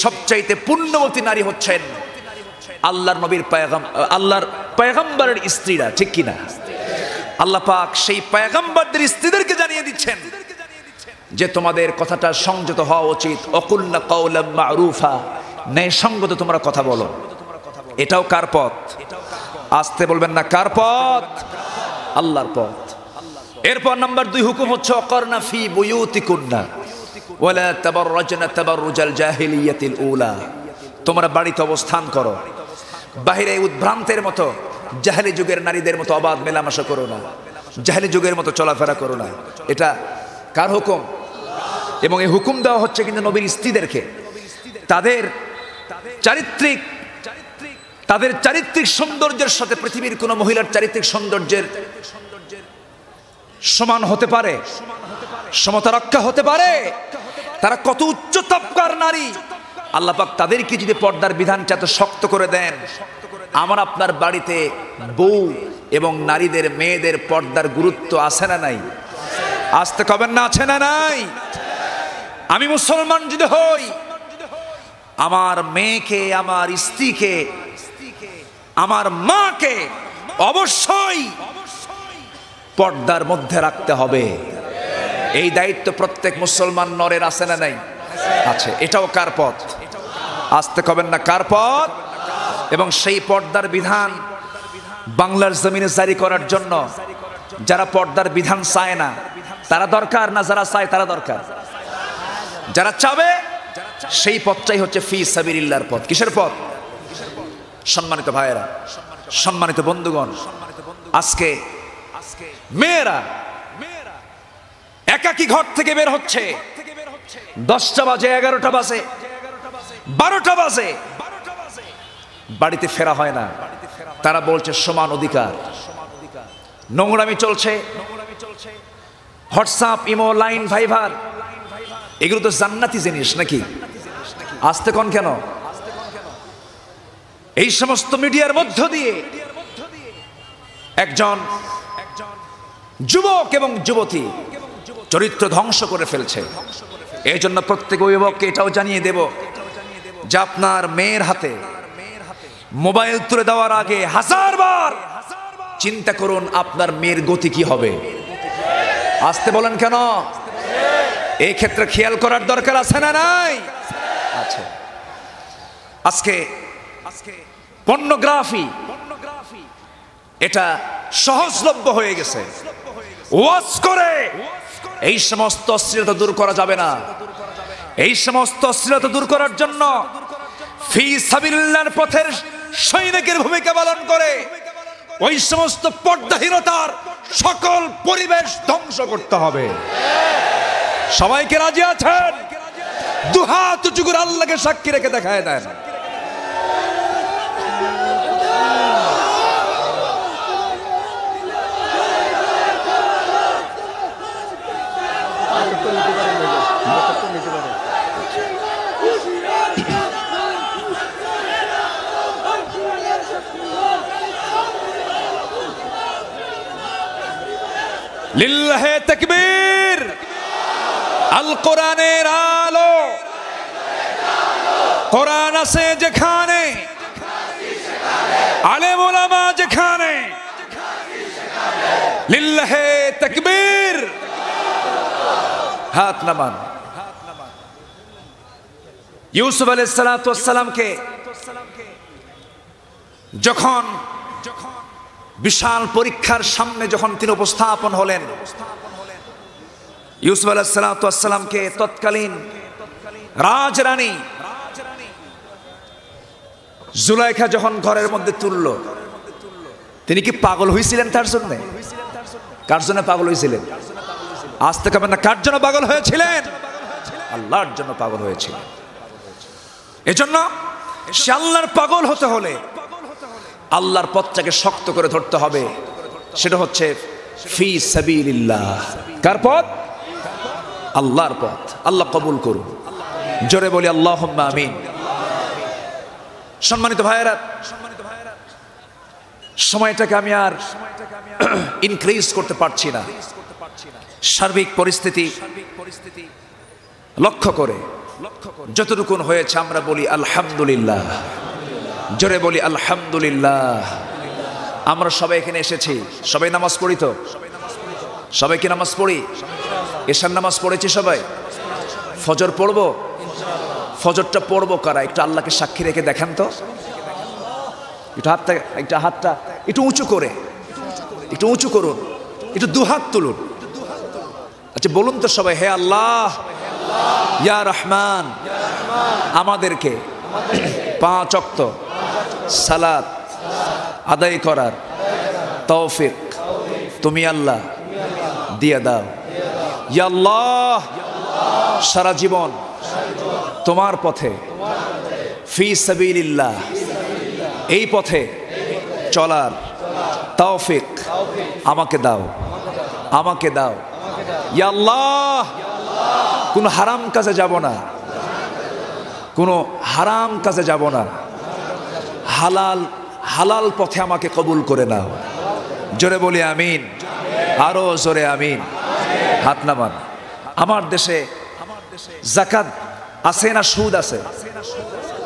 [SPEAKER 2] সবচাইতে পুণ্যবতী নারী হচ্ছেন আল্লাহর নবীর আল্লাহর পয়গম্বরের স্ত্রীরা, ঠিক কিনা? আল্লাহ পাক সেই পয়গম্বরদের স্ত্রীদেরকে জানিয়ে দিচ্ছেন যে তোমাদের কথাটা সংযত হওয়া উচিত। অকুল্না কাওলাম মারুফা, ন্যায়সঙ্গত তোমরা কথা বলো। এটাও কার পথ? আসতে বলবেন না, কার পথ? আল্লাহর পথ। এরপর নাম্বার 2 হুকুম হচ্ছে অকরনা ফি বুয়ুতিকুন্না ওয়ালা তাবাররাজনা তাবাররুজাল জাহিলিয়াতিল উলা, তোমরা বাড়িতে অবস্থান করো, বাহিরে উদ্ভ্রান্তের মতো জাহেলি যুগের নারীদের মতো অবাধ মেলামেশা করো না, জাহেলি যুগের মতো চলাফেরা করো না। এটা কার হুকুম? এবং এই হুকুম দেওয়া হচ্ছে কিন্তু নবীর স্ত্রীদেরকে। তাদের চারিত্রিক সৌন্দর্যের সাথে পৃথিবীর কোন মহিলার চারিত্রিক সৌন্দর্যের সমান হতে পারে, সমতা রক্ষা হতে পারে? তারা কত উচ্চ তবকার নারী। আল্লাহ পাক তাদেরকে যদি পর্দার বিধানটা এত শক্ত করে দেন, আমার আপনার বাড়িতে বউ এবং নারীদের মেয়েদের পর্দার গুরুত্ব আছে না নাই? আসতে কবেন না, আছে না নাই? আমি মুসলমান যদি হই, আমার মেয়েকে, আমার স্ত্রীকে, আমার মাকে অবশ্যই পর্দার মধ্যে রাখতে হবে। এই দায়িত্ব প্রত্যেক মুসলমান নরের আছে না নাই? আছে। এটাও কার পথ? আসতে কবেন না, কার পথ? এবং সেই পর্দার বিধান বাংলার জমিনে জারি করার জন্য যারা পর্দার বিধান চায় না তারা দরকার, না যারা চায় তারা দরকার? যারা চাবে সেই পথটাই হচ্ছে ফি সাবিলিল্লাহর পথ। কিসের পথ? সম্মানিত ভাইয়েরা, সম্মানিত বন্ধুগণ, আজকে মেয়েরা একাকী ঘর থেকে বের হচ্ছে, 10টা বাজে, 11টা বাজে, 12টা বাজে, বাড়িতে ফেরা হয় না। তারা বলছে সমান অধিকার। নোংরামি চলছে, হোয়াটসঅ্যাপ, ইমো, লাইন, ভাইবার, এগুলো তো জান্নাতি জিনিস নাকি? আসতে কোন কেন? এই সমস্ত মিডিয়ার মধ্য দিয়ে একজন যুবক এবং যুবতী চরিত্র ধ্বংস করে ফেলছে। এই জন্য প্রত্যেক অভিভাবককে এটাও জানিয়ে দেব যে আপনার মেয়ের হাতে মোবাইল তুলে দেওয়ার আগে 1000 বার চিন্তা করুন আপনার মেয়ের গতি কি হবে। আসতে বলেন কেন? এই ক্ষেত্রে খেয়াল করার দরকার আছে না নাই? আছে। আজকে পর্নোগ্রাফি এটা সহজলভ্য হয়ে গেছে। ওয়াজ করে এই সমস্ত অশ্লীলতা দূর করা যাবে না। এই সমস্ত অশ্লীলতা দূর করার জন্য ফি সাবিলিল্লাহর পথের সৈনিকের ভূমিকা পালন করে ওই সমস্ত পর্দাহীনতার সকল পরিবেশ ধ্বংস করতে হবে। সবাইকে রাজি আছেন? দুহাত উঁচু করে আল্লাহকে সাক্ষী রেখে দেখায় দেন। লিল্লাহে তাকবীর। আল কোরআনের আলো, কোরআন আছে যেখানে, আলেম ওলামা যেখানে, লিল্লাহে তাকবীর। হাত নামান। ইউসুফ আলাইহিস সালাতু ওয়াস সালামকে যখন বিশাল পরীক্ষার সামনে যখন তিনি উপস্থাপন হলেন, ইউসুফ আলাইহিস সালাতু ওয়াস সালামকে তৎকালীন রাজরানী জুলাইখা যখন ঘরের মধ্যে তুলল, তিনি কি পাগল হয়েছিলেন তার জন্য? কার জন্য পাগল হয়েছিলেন? আজ থেকে না, কার জন্য পাগল হয়েছিলেন? আল্লাহর জন্য পাগল হয়েছিলেন। এজন্য সে আল্লাহর পাগল হতে হলে আল্লাহর পথটাকে শক্ত করে ধরতে হবে। সেটা হচ্ছে ফি সাবিলিল্লাহ। কার পথ? আল্লাহর পথ। আল্লাহ কবুল করুন। জোরে বলি আল্লাহুম্মা আমিন। সম্মানিত ভাইয়েরা, সময়টাকে আমি আর ইনক্রিজ করতে পারছি না। সার্বিক পরিস্থিতি লক্ষ্য করে যতটুকু হয়েছে আমরা বলি আলহামদুলিল্লাহ। জোরে বলি আলহামদুলিল্লাহ। আমরা সবাই এখানে এসেছি, সবাই নামাজ পড়ি তো? সবাই কি নামাজ পড়ি? এশার নামাজ পড়েছি সবাই? ফজর পড়বো? ফজরটা পড়বো কারা? একটু আল্লাহকে সাক্ষী রেখে দেখেন তো। একটু হাতটা একটু উঁচু করে, একটু উঁচু করুন, একটু দুহাত তুলুন। আচ্ছা বলুন তো সবাই, হে আল্লাহ, ইয়া রহমান, আমাদেরকে 5 ওয়াক্ত সালাত আদায় করার তৌফিক তুমি আল্লাহ দিয়ে দাও। ইয়া আল্লাহ, সারা জীবন তোমার পথে, ফি সাবিলিল্লাহ, এই পথে চলার তৌফিক আমাকে দাও, আমাকে দাও। ইয়া আল্লাহ, কোন হারাম কাজে যাব না, কোন হারাম কাজে যাব না। হালাল হালাল পথে আমাকে কবুল করে নাও। জোরে বলি আমিন। আরো জোরে আমিন। হাত নামান। আমার দেশে যাকাত আছে না সুদ আছে?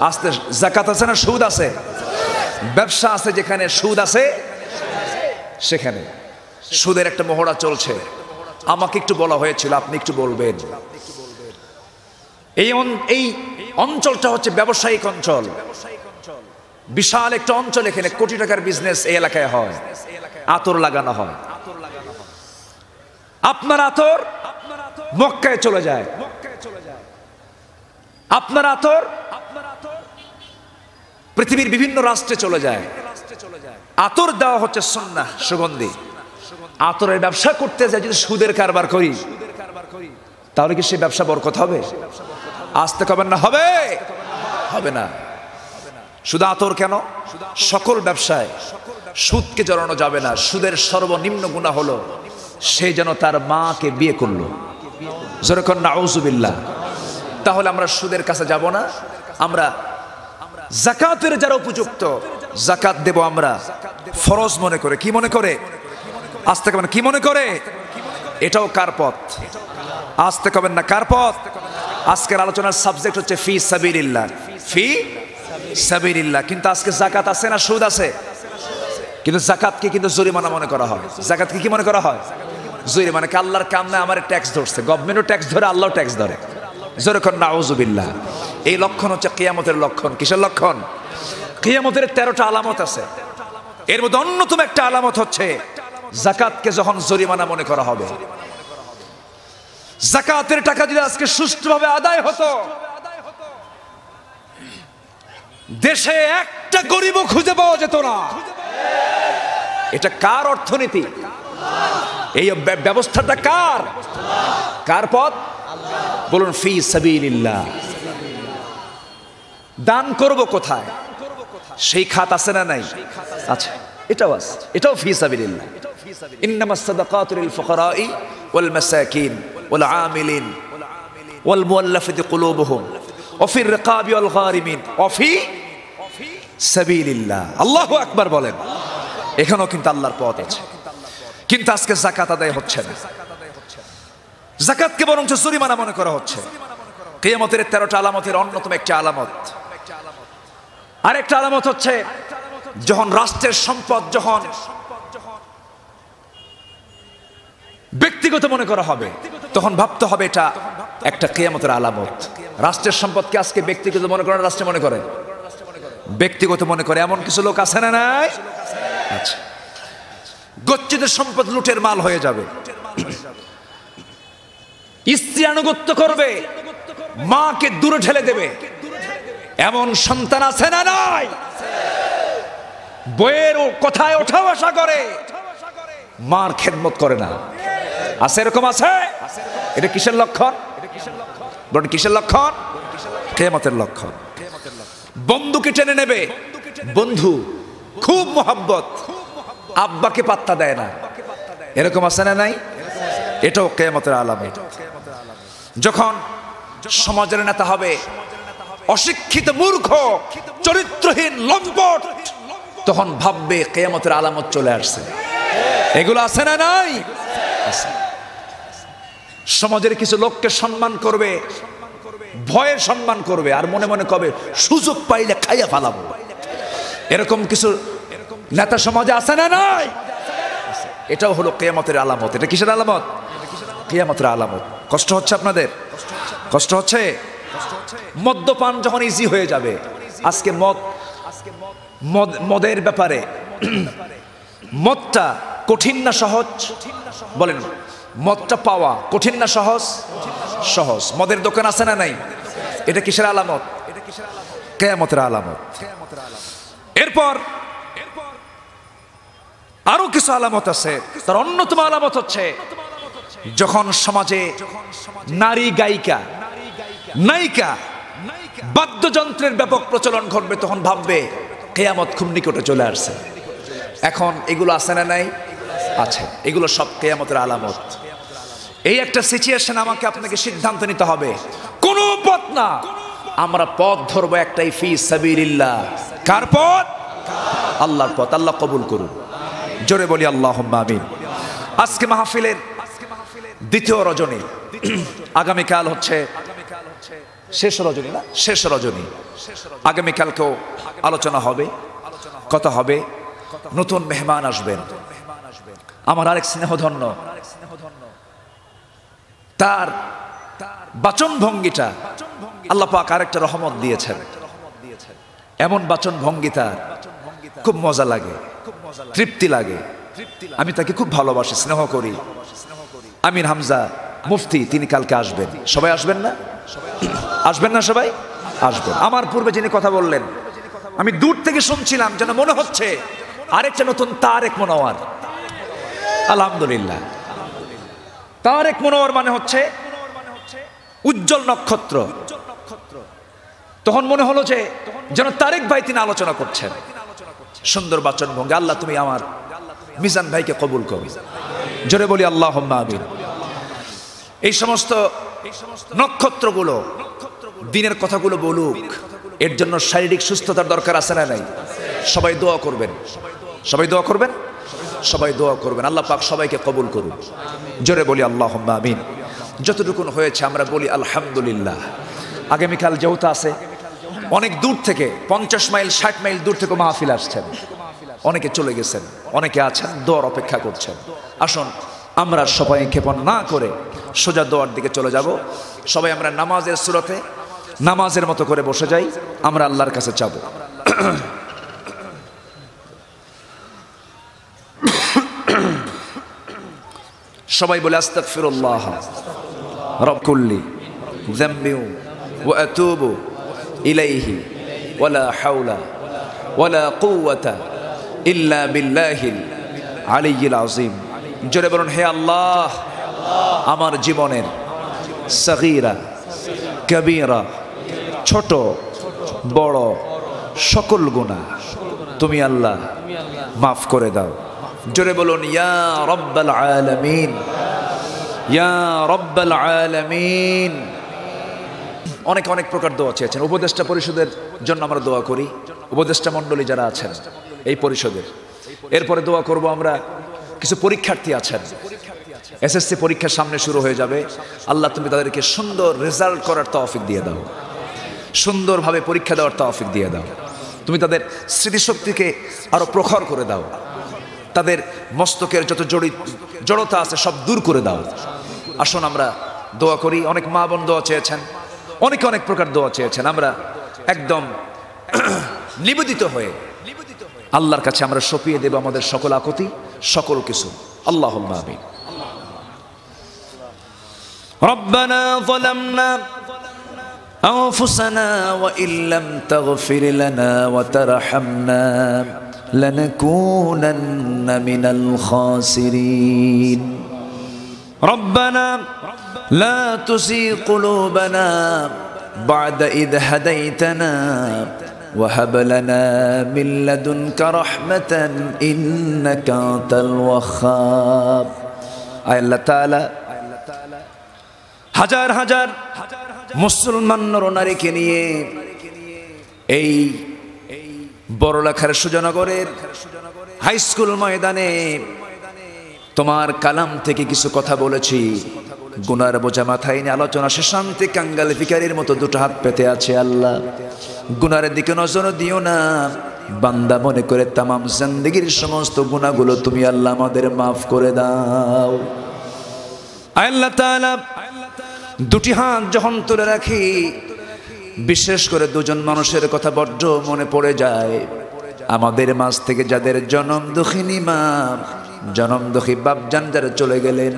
[SPEAKER 2] আস্তে, যাকাত আছে না সুদ আছে? ব্যবসা আছে যেখানে সুদ আছে সেখানে সুদের একটা মহড়া চলছে। আমাকে একটু বলা হয়েছিল, আপনি একটু বলবেন। এই অঞ্চলটা হচ্ছে ব্যবসায়িক অঞ্চল, বিশাল একটা অঞ্চল। এখানে কোটি টাকার বিজনেস এই এলাকায় হয়, আতর লাগানো হয়। আপনার আতর মক্কায় চলে যায়, আপনার আতর পৃথিবীর বিভিন্ন রাষ্ট্রে চলে যায়। আতর দেওয়া হচ্ছে সুন্নাহ, সুগন্ধি। আতরের ব্যবসা করতে যায় যদি সুদের কারবার করি, তাহলে কি সে ব্যবসা বরকত হবে? আসতে কবেন না হবে? হবে না। শুধু আতর কেন, সকল ব্যবসায় সুদকে জড়ানো যাবে না। সুদের সর্বনিম্ন গুনাহ হলো সে যেন তার মাকে বিয়ে করলো। যেরকম নাউজুবিল্লাহ। তাহলে আমরা সুদের কাছে যাব না। আমরা যাকাতের যারা উপযুক্ত, যাকাত দেব আমরা ফরজ মনে করে। কি মনে করে? আসতে কবেন কি মনে করে? এটাও কার পথ? আসতে কবেন না কার পথ? আজকের আলোচনার সাবজেক্ট হচ্ছে ফি সাবিলিল্লাহ। ফি সাবিলিল্লাহ। কিন্তু আজকে যাকাত আছে না সুদ আছে? কিন্তু যাকাতকে কিন্তু জরিমানা মনে করা হয়। যাকাতকে কি মনে করা হয়? জরিমানা। কি আল্লাহর কাম না আমার ট্যাক্স ধরছে? গভর্নমেন্টও ট্যাক্স ধরে, আল্লাহও ট্যাক্স ধরে। যেরকম নাউজুবিল্লাহ। এই লক্ষণ হচ্ছে কিয়ামতের লক্ষণ। কিসের লক্ষণ? কিয়ামতের 13টা আলামত আছে। এর মধ্যে অন্যতম একটা আলামত হচ্ছে যাকাতকে যখন জরিমানা মনে করা হবে। যাকাতের টাকা যদি আজকে সুষ্ঠুভাবে আদায় হতো, দেশে একটা গরিবও খুঁজে পাওয়া যেত না। এটা কার অর্থনীতি? এই ব্যবস্থাটা কার? কার পথ? বলুন ফি সাবিলিল্লাহ। দান করব কোথায়? সেই খাত আছে না নাই? আচ্ছা, এটাও আছে, এটাও ফি সাবিলিল্লাহ। ইন্নামাস সাদাকাতু লিল ফুকারাই ওয়াল মাসাকিন ওয়াল আমিলিন ওয়াল মুআল্লাফাতি কুলুবুহুম ওয়া ফির রিকাবি ওয়াল গারিমিন ওয়া ফি সাবিলিল্লাহ। আল্লাহু আকবার বলেন। এখানেও কিন্তু আল্লাহর পথ আছে। কিন্তু আজকে জাকাত আদায় হচ্ছে না। জাকাতকে বরং জরিমানা মনে করা হচ্ছে। কিয়ামতের 13টা আলামতের অন্যতম একটি আলামত। আরেকটা আলামত হচ্ছে যখন রাষ্ট্রের সম্পদ যখন ব্যক্তিগত মনে করা হবে, তখন ভাবতে হবে এটা একটা কিয়ামতের আলামত। রাষ্ট্রের সম্পদকে আজকে ব্যক্তিগত মনে করে, রাষ্ট্র মনে করে, ব্যক্তিগত মনে করে এমন কিছু লোক আছে না নাই? আচ্ছা, গচ্ছিতের সম্পদ লুটের মাল হয়ে যাবে, স্ত্রী আনুগত্য করবে, মাকে দূরে ঠেলে দেবে, এমন সন্তান আছে না নাই? বইয়ের কথায় ওঠা বসা করে, মার খেদমত করে না, আছে? এরকম আছে? এটা কিসের লক্ষণ? বলেন কিসের লক্ষণ? কিয়ামতের লক্ষণ। বন্ধুকে টেনে নেবে, বন্ধু খুব মোহাব্বত, আব্বাকে পাত্তা দেয় না, এরকম আছে না নাই? এটাও কিয়ামতের আলামত। যখন সমাজের নেতা হবে অশিক্ষিত, মূর্খ, চরিত্রহীন, লম্পট, তখন ভাববে কিয়ামতের আলামত চলে আসছে। এগুলো আছে না নাই? সমাজের কিছু লোককে সম্মান করবে, ভয়ে সম্মান করবে, আর মনে মনে কবে সুযোগ পাইলে খাইয়া ফেলাবো। এরকম কিছু নেতা সমাজে আছে না নাই? এটাও হলো কিয়ামতের আলামত। এটা কিসের আলামত? কিয়ামতের আলামত। কষ্ট হচ্ছে আপনাদের? কষ্ট হচ্ছে? মদ্যপান যখন ইজি হয়ে যাবে, আজকে মদের ব্যাপারে মদটা কঠিন না সহজ? বলেন, মদটা পাওয়া কঠিন না সহজ? সহজ। মদের দোকান আছে না নাই? এটা কিসের আলামত? কিয়ামতের আলামত। এরপর আরো কিছু আলামত আছে। তার অন্যতম আলামত হচ্ছে যখন সমাজে নারী গায়িকা, নায়িকা, বাদ্যযন্ত্রের ব্যাপক প্রচলন ঘটবে, তখন ভাববে কিয়ামত খুব নিকটে চলে আসছে। এখন এগুলো আছে না নাই? আছে। এগুলো সব কিয়ামতের আলামত। এই একটা সিচুয়েশন আমাকে আপনাকে সিদ্ধান্ত নিতে হবে। কোন পথ না, আমরা পথ ধরবো একটাই, ফি সাবিলিল্লাহ। কার পথ? আল্লাহর পথ। আল্লাহ কবুল করুন। জোরে বলি আল্লাহুম্মা আমিন। আজকে মাহফিলের দ্বিতীয় রজনী, আগামীকাল হচ্ছে শেষ রজনী, না শেষ রজনী। আগামীকালকেও আলোচনা হবে, কথা হবে, নতুন মেহমান আসবেন। আমার আরেক স্নেহধন্য, তার বাচন ভঙ্গিটা আল্লাহ পাক আরেকটা রহমত দিয়েছেন। এমন বাচন ভঙ্গি তার খুব মজা লাগে, তৃপ্তি লাগে। আমি তাকে খুব ভালোবাসি, স্নেহ করি। আমির হামজা মুফতি, তিনি কালকে আসবেন। সবাই আসবেন না? আসবেন না? সবাই আসবেন। আমার পূর্বে যিনি কথা বললেন, আমি দূর থেকে শুনছিলাম, যেন মনে হচ্ছে আরেকটা নতুন তারেক মনোয়ার। আলহামদুলিল্লাহ। তারেক মনোয়ার মানে হচ্ছে উজ্জ্বল নক্ষত্র। তখন মনে হলো যে যেন তারেক ভাই তিনি আলোচনা করছেন। সুন্দর বাচন ভঙ্গি। আল্লাহ তুমি আমার মিজান ভাইকে কবুল করো। জোরে বলি আল্লাহুম্মা আমিন। এই সমস্ত নক্ষত্রগুলো দিনের কথাগুলো বলুক, এর জন্য শারীরিক সুস্থতার দরকার আছে না নাই? সবাই দোয়া করবেন, সবাই দোয়া করবেন, সবাই দোয়া করবেন। আল্লাহ পাক সবাইকে কবুল করুন। জোরে বলি আল্লাহুম্মা আমিন। যতটুকুন হয়েছে আমরা বলি আলহামদুলিল্লাহ। আগামীকাল যেহেতু আছে, অনেক দূর থেকে 50 মাইল 60 মাইল দূর থেকে মাহফিল আসছেন। অনেকে চলে গেছেন, অনেকে আছেন দোয়ার অপেক্ষা করছেন। আসুন আমরা সবাই ক্ষেপণ না করে সোজা দোয়ার দিকে চলে যাব। সবাই আমরা নামাজের সুরতে নামাজের মতো করে বসে যাই, আমরা আল্লাহর কাছে চাবো। সবাই বলে আস্তাগফিরুল্লাহ রব কুল্লি যামবি ওয়া আতুবু ইলাইহি ওয়ালা হাওলা ওয়ালা কুওয়াতা ইল্লা বিল্লাহিল আলিয়্যিল আযীম। জোরে বলুন, হে আল্লাহ, আমার জীবনের সগীরা কবীরা, ছোট বড় সকল গুনাহ তুমি আল্লাহ মাফ করে দাও। জোরে বলুন, ইয়া রাব্বাল আলামিন, ইয়া রাব্বাল আলামিন। অনেক অনেক প্রকার দোয়া চেয়েছেন। উপদেষ্টা পরিষদের জন্য আমরা দোয়া করি, উপদেষ্টা মণ্ডলী যারা আছেন এই পরিষদের। এরপরে দোয়া করব আমরা কিছু পরীক্ষার্থী আছেন, এসএসসি পরীক্ষার সামনে শুরু হয়ে যাবে। আল্লাহ তুমি তাদেরকে সুন্দর রেজাল্ট করার তৌফিক দিয়ে দাও, সুন্দরভাবে পরীক্ষা দেওয়ার তৌফিক দিয়ে দাও। তুমি তাদের স্মৃতিশক্তিকে আরো প্রখর করে দাও, তাদের মস্তকের যত জড়তা আছে সব দূর করে দাও। আসুন আমরা দোয়া করি। অনেক মা বোন দোয়া চেয়েছেন, অনেক অনেক প্রকার দোয়া চেয়েছেন। আমরা একদম নিবেদিত হয়ে আল্লাহর কাছে আমরা সঁপিয়ে দেব আমাদের সকল আকুতি, সকল কিছু। আল্লাহুম্মা আমিন। রব্বানা যালামনা আনফুসানা ওয়া ইল্লাম তাগফির লানা ওয়া তারহামনা লানাকুনান্না মিনাল খাসিরিন। রব্বানা লা তুযিগ কুলুবানা বা'দা ইয হাদাইতানা وهب لنا من لدنك رحمة إنك أنت الوهاب। আল্লাহ তাআলা হাজার হাজার মুসলমান নরনারীকে নিয়ে এই বড়লেখার সুজনগরের হাই স্কুল ময়দানে তোমার কালাম থেকে কিছু কথা বলেছি। গুনার বোঝা মাথায় নিয়ে আলোচনা শেষান্তে কাঙ্গাল ভিখারির মতো দুটো হাত পেতে আছে। আল্লাহ গুনার দিকে নজর দিও না, বান্দা মনে করে তামাম জিন্দেগীর সমস্ত গুনাহগুলো তুমি আল্লাহ আমাদের মাফ করে দাও। আল্লাহ তাআলা দুটি হাত যখন তুলে রাখি, বিশেষ করে দুজন মানুষের কথা বড্ড মনে পড়ে যায়। আমাদের মাঝ থেকে যাদের জনম দুঃখিনী মা, জনম দুঃখী বাপজান যারা চলে গেলেন,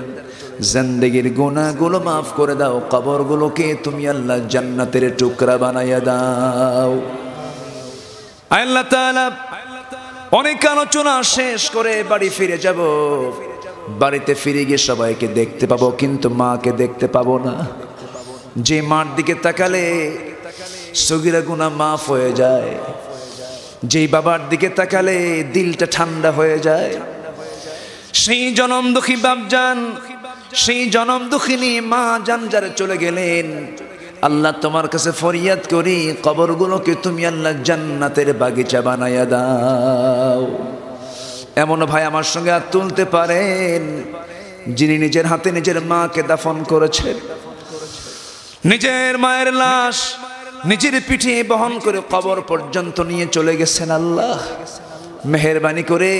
[SPEAKER 2] জিন্দেগীর গুনাহগুলো মাফ করে দাও। কবরগুলোকে তুমি আল্লাহ জান্নাতের টুকরা বানাইয়া দাও। আল্লাহ তাআলা অনেক আলোচনা শেষ করে বাড়ি ফিরে যাব। বাড়িতে ফিরে গিয়ে সবাইকে দেখতে পাবো, কিন্তু মাকে দেখতে পাবো না। যে মার দিকে তাকালে সগীরা গুনাহ মাফ হয়ে যায়, যেই বাবার দিকে তাকালে দিলটা ঠান্ডা হয়ে যায়, সেই জনম দুঃখী বাপজান, সেই জনম দুঃখিনী মা জান যারা চলে গেলেন, আল্লাহ তোমার কাছে ফরিয়াদ করি, কবরগুলোকে তুমি আল্লাহ জান্নাতের বাগিচা বানাইয়া দাও। এমন ভাই আমার সঙ্গে হাত তুলতে পারেন যিনি নিজের হাতে নিজের মাকে দাফন করেছেন, নিজের মায়ের লাশ নিজের পিঠে বহন করে কবর পর্যন্ত নিয়ে চলে গেছেন। আল্লাহ মেহেরবানি করে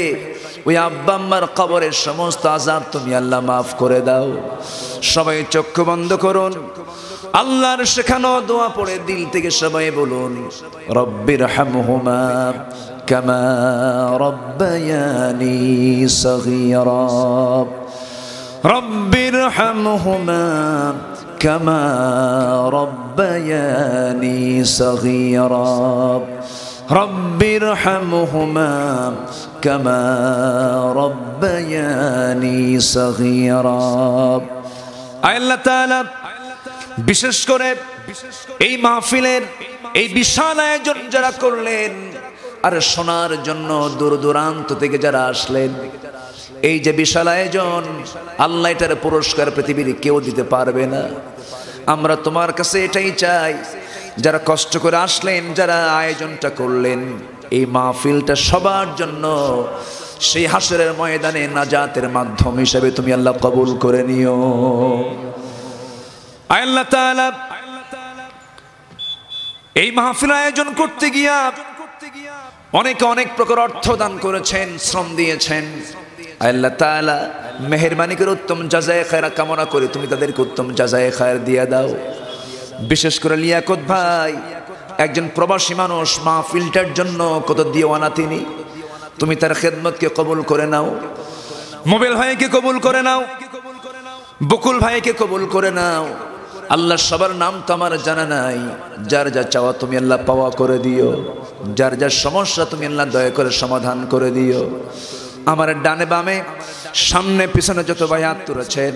[SPEAKER 2] ওই আব্বা আম্মার কবরের সমস্ত আযাব তুমি আল্লাহ মাফ করে দাও। সবাই চক্ষু বন্ধ করুন, আল্লাহর শেখানো দোয়া পড়ে দিল থেকে সবাই বলুন, রব্বির হামহুমা কামা রব্বায়ানি সগীরা, রব্বির হামহুমা কামা রব্বায়ানি সগীরা, রব্বির হামহুমা কামা রব্বায়ানি সগীরা। আল্লাহ তাআলা বিশেষ করে এই মাহফিলের এই বিশাল আয়োজন যারা করলেন, আর শোনার জন্য দূর দূরান্ত থেকে যারা আসলেন, এই যে বিশাল আয়োজন, আল্লাহ এটার পুরস্কার পৃথিবীর কেউ দিতে পারবে না। আমরা তোমার কাছে এটাই চাই, যারা কষ্ট করে আসলেন, যারা আয়োজনটা করলেন, এই মাহফিলটা সবার জন্য সেই হাসরের ময়দানে নাজাতের মাধ্যম হিসেবে তুমি আল্লাহ কবুল করে নিও। আল্লাহ তাআলা এই মাহফিল আয়োজন করতে গিয়া অনেকে অনেক প্রকার অর্থ দান করেছেন, শ্রম দিয়েছেন। আল্লাহ তাআলা মেহেরবানি করে উত্তম জাযায়ে খায়র কামনা করে তুমি তাদেরকে উত্তম জাযায়ে খায়র দিয়ে দাও। বিশেষ করে লিয়াকত ভাই একজন প্রবাসী মানুষ, মাহফিলটার জন্য কত দিওয়ানা তিনি, তুমি তার খেদমতকে কবুল করে নাও। মোবেল ভাইকে কবুল করে নাও, বকুল ভাইকে কবুল করে নাও। আল্লাহ সবার নাম তো আমার জানা নাই, যার যা চাওয়া তুমি আল্লাহ পাওয়া করে দিও, যার যার সমস্যা তুমি আল্লাহ দয়া করে সমাধান করে দিও। আমার ডানে বামে সামনে পিছনে যত ভাই হাত তুলেছেন,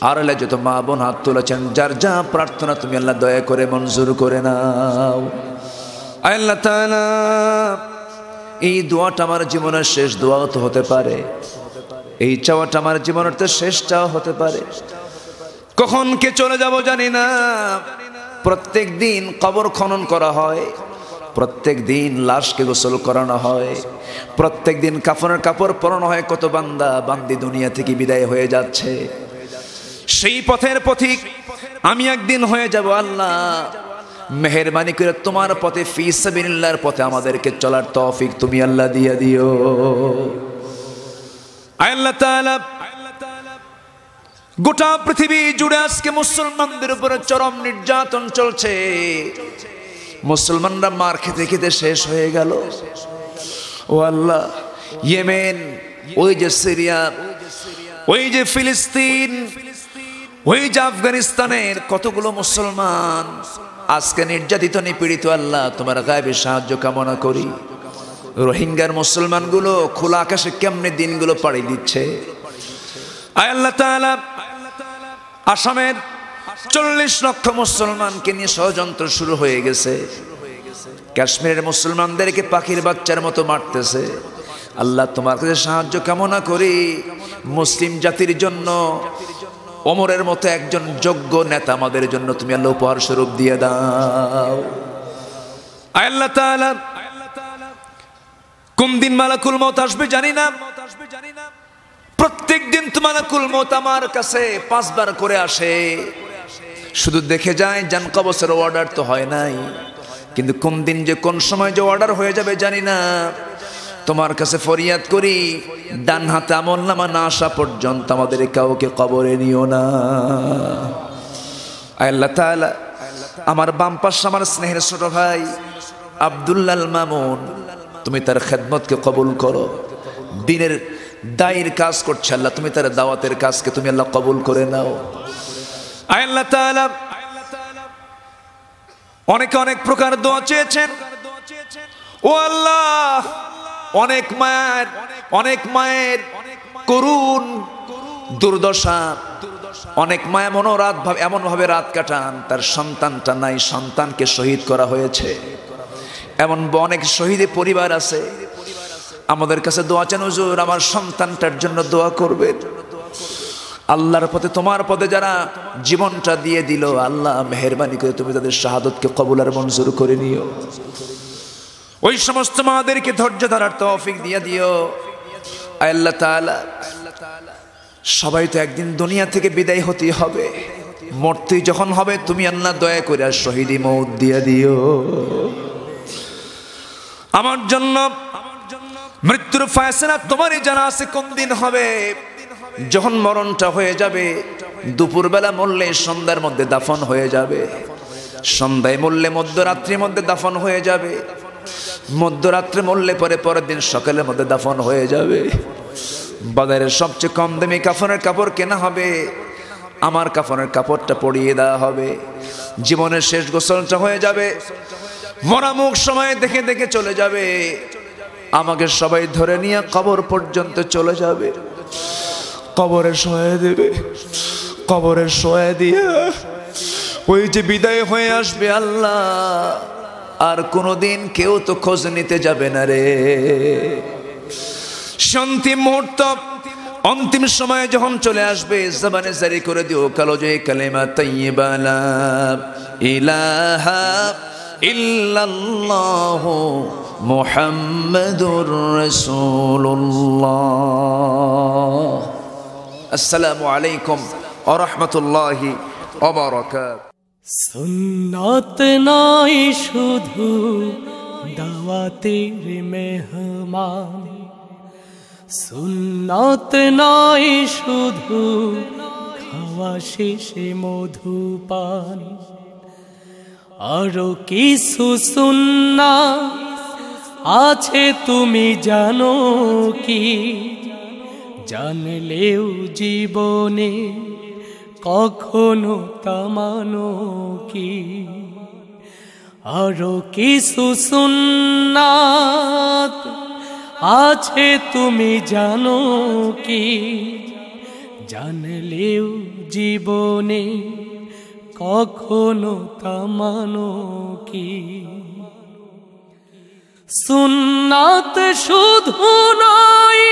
[SPEAKER 2] আড়ালে যত মা বোন হাত তুলেছেন, যার যা প্রার্থনা তুমি আল্লাহ দয়া করে মঞ্জুর করে নাও। আল্লাহ তাআলা এই দোয়াটা আমার জীবনের শেষ দোয়াও তো হতে পারে, এই চাওয়াটা আমার জীবনের তো শেষ চাওয়া হতে পারে। কখন কে চলে যাব জানি না। প্রত্যেক দিন কবর খনন করা হয়, প্রত্যেক দিন লাশকে গোসল করানো হয়, প্রত্যেক দিন কাফনের কাপড় পরানো হয়। কত বান্দা বান্দি দুনিয়া থেকে বিদায় হয়ে যাচ্ছে। সেই পথের পথিক আমি একদিন হয়ে যাব। আল্লাহ মেহেরবানি করে তোমার পথে ফি সাবিলিল্লাহর পথে আমাদেরকে চলার তৌফিক তুমি আল্লাহ দিয়ে দিও। আল্লাহ তাআলা গোটা পৃথিবী জুড়ে আজকে মুসলমানদের উপরে চরম নির্যাতন চলছে। মুসলমানরা মার খেতে খেতে শেষ হয়ে গেল। ও আল্লাহ, ইয়েমেন, ওই যে সিরিয়া, ওই যে ফিলিস্তিন, ওই যে আফগানিস্তানের কতগুলো মুসলমান আজকে নির্যাতিত নিপীড়িত। আল্লাহ তোমার গায়েবে সাহায্য কামনা করি। রোহিঙ্গার মুসলমানগুলো খোলা আকাশে কেমনে দিনগুলো পাড়ি দিচ্ছে। আয় আল্লাহ তাআলা, আসামের 40 লক্ষ মুসলমানকে নিয়ে ষড়যন্ত্র শুরু হয়ে গেছে। কাশ্মীরের মুসলমানদেরকে পাখির বাচ্চার মতো মারতেছে। আল্লাহ তোমার কাছে সাহায্য কামনা করি। মুসলিম জাতির জন্য ওমরের মতো একজন যোগ্য নেতা আমাদের জন্য তুমি আল্লাহ উপহার স্বরূপ দিয়ে দাও। আল্লাহ তাআলা, কোন দিন মালাকুল মউত আসবে জানি না। প্রত্যেক দিন তো মালাকুল মউত আমার কাছে 5 বার করে আসে। শুধু দেখে যায়, জান কবজের অর্ডার তো হয় নাই, কিন্তু কোন দিন যে কোন সময় যে অর্ডার হয়ে যাবে জানি না। তোমার কাছে ফরিয়াদ করি, ডান হাতে আমলনামা না আসা পর্যন্ত আমাদের কাউকে কবরে নিও না। আল্লাহ তাআলা, আমার বাম পাশে আমার স্নেহের ছোট ভাই আব্দুল্লাহ মামুন, তুমি তার খেদমতকে কবুল করো। দিনের দায়ের কাজ করছে আল্লাহ, তুমি তার দাওয়াতের কাজকে তুমি আল্লাহ কবুল করে নাও। আল্লাহ তাআলা, অনেকে অনেক প্রকার দোয়া চেয়েছেন। ও আল্লাহ, অনেক মায়ের করুণ দুর্দশা, অনেক মায়া মনোরাত ভাবে এমন ভাবে রাত কাটান, তার সন্তানটা নাই, সন্তানকে শহীদ করা হয়েছে। এমন অনেক শহীদ পরিবার আছে। আমাদের কাছে দোয়া চান, হুজুর আমার সন্তানটার জন্য দোয়া করবেন। আল্লাহর পথে তোমার পথে যারা জীবনটা দিয়ে দিল, আল্লাহ মেহেরবানি করে তুমি তাদের শাহাদতকে কবুল আর মঞ্জুর করে নিও। ওই সমস্ত মাদেরকে ধৈর্য ধরার তৌফিক দিয়ে দিও। আল্লাহ তাআলা, সবাই তো একদিন দুনিয়া থেকে বিদায় হতে হবে। মরতে যখন হবে তুমি আল্লাহ দয়া করে আর শহীদি মওত দিয়ে দিও। আমার জন্য মৃত্যুর ফয়সালা তোমারই জানা আছে কোন দিন হবে। যখন মরণটা হয়ে যাবে, দুপুরবেলা মরলে সন্ধ্যার মধ্যে দাফন হয়ে যাবে, সন্ধ্যায় মরলে মধ্যরাত্রির মধ্যে দাফন হয়ে যাবে, মধ্যরাত্রে মরলে পরে পরের দিন সকালের মধ্যে দাফন হয়ে যাবে। বাজারের সবচেয়ে কম দামি কাফনের কাপড় কেনা হবে, আমার কাফনের কাপড়টা পরিয়ে দেওয়া হবে। জীবনের শেষ গোসলটা হয়ে যাবে, মরা মুখ সময় দেখে দেখে চলে যাবে। আমাকে সবাই ধরে নিয়ে কবর পর্যন্ত চলে যাবে, কবরে শোয়া দেবে। কবরে শোয়া দিয়ে ওই যে বিদায় হয়ে আসবে, আল্লাহ আর কোনোদিন কেউ তো খোঁজ নিতে যাবে না রে। শান্তি মুহূর্ত অন্তিম সময়ে যখন চলে আসবে, জবানে জারি করে দিও কালো যে কালেমা তাইয়্যিবা লা ইলাহা ইল্লাল্লাহ মুহাম্মাদুর রাসূলুল্লাহ। আসসালামু আলাইকুম ওয়া রাহমাতুল্লাহি ওয়া বারাকাতুহু।
[SPEAKER 3] সুন্নাত নয় শুধু দাওয়াতের মেহমান, সুন্নাত নয় শুধু খাওয়া শেষে মধুপান, আরো কিছু সুন্নাত আছে তুমি জানো কি? জানলেও জীবনে কখনো তা মানো কি? আরো কিছু সুন্নাত আছে তুমি জানো কি? জানলেও জীবনে কখনো তা মানো কি? সুন্নাত শুধু নয়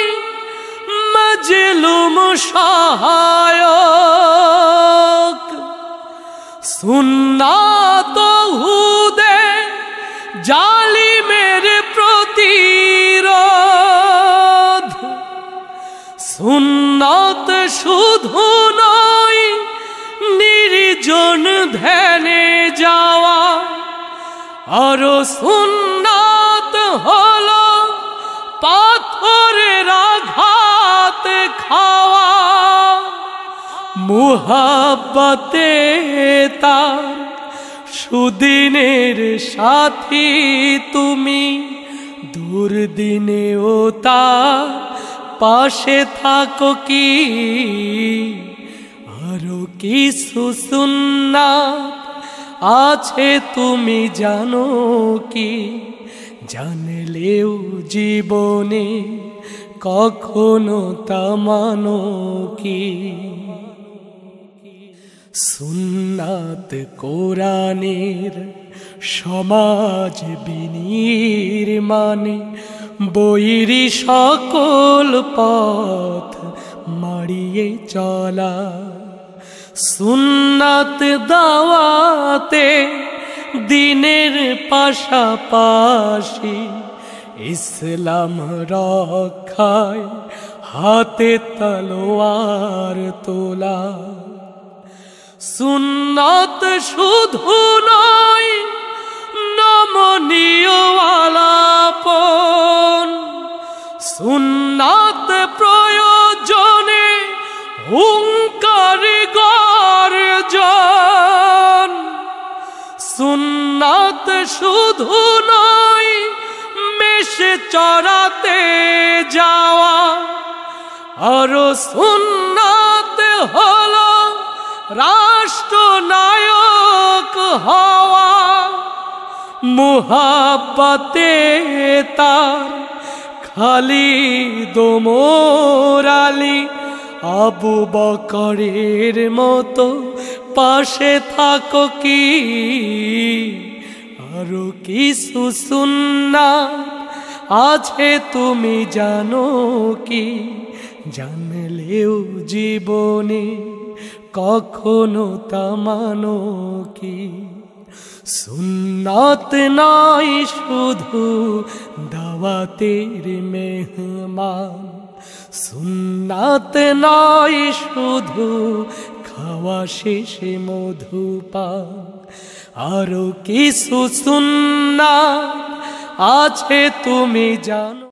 [SPEAKER 3] মাজলুম সহায়ক, সুন্নাত হুদে জাল শুধু নয়, নির্জন ধ্যানে যাওয়া, আরো সুন্নাত হলো পাথরের আঘাত খাওয়া। মুহাব্বতে তার সুদিনের সাথী তুমি, দুর্দিনেও তার পাশে থাকো কি। আরো কিছু সুন্নাত আছে তুমি জানো কি, জানলেও জীবনে কখনো তা মানো কি। সুন্নাত কোরআনের সমাজ বিনির্মাণে, বৈরী সকল পথ মাড়িয়ে চলা। সুন্নাত দাওয়াতে দিনের পাশাপাশি, ইসলাম রক্ষায় হাতে তলোয়ার তোলা। সুন্নাত শুধু নয়, নমনীয় আলাপন, সুন্নাত প্রয়োজনে হুঙ্কারে গর্জন। সুন্নাত শুধু নয়, মেষে চড়াতে যাওয়া, আরো সুন্নাত হলো রাষ্ট্রনায়ক হওয়া। মুহাব্বতে তার খালিদ ওমর আলী, আবু বকরের মতো পাশে থাকো কি। আরো কিছু সুন্নাত আছে তুমি জানো কি, জানলেও জীবনে কখনো তা মানো কি। সুন্নাত নয় শুধু দাওয়াতের মেহমান, সুন্নাত নয় শুধু খাওয়া শেষে মধুপান। আরো কিছু সুন্নাত আছে তুমি জানো।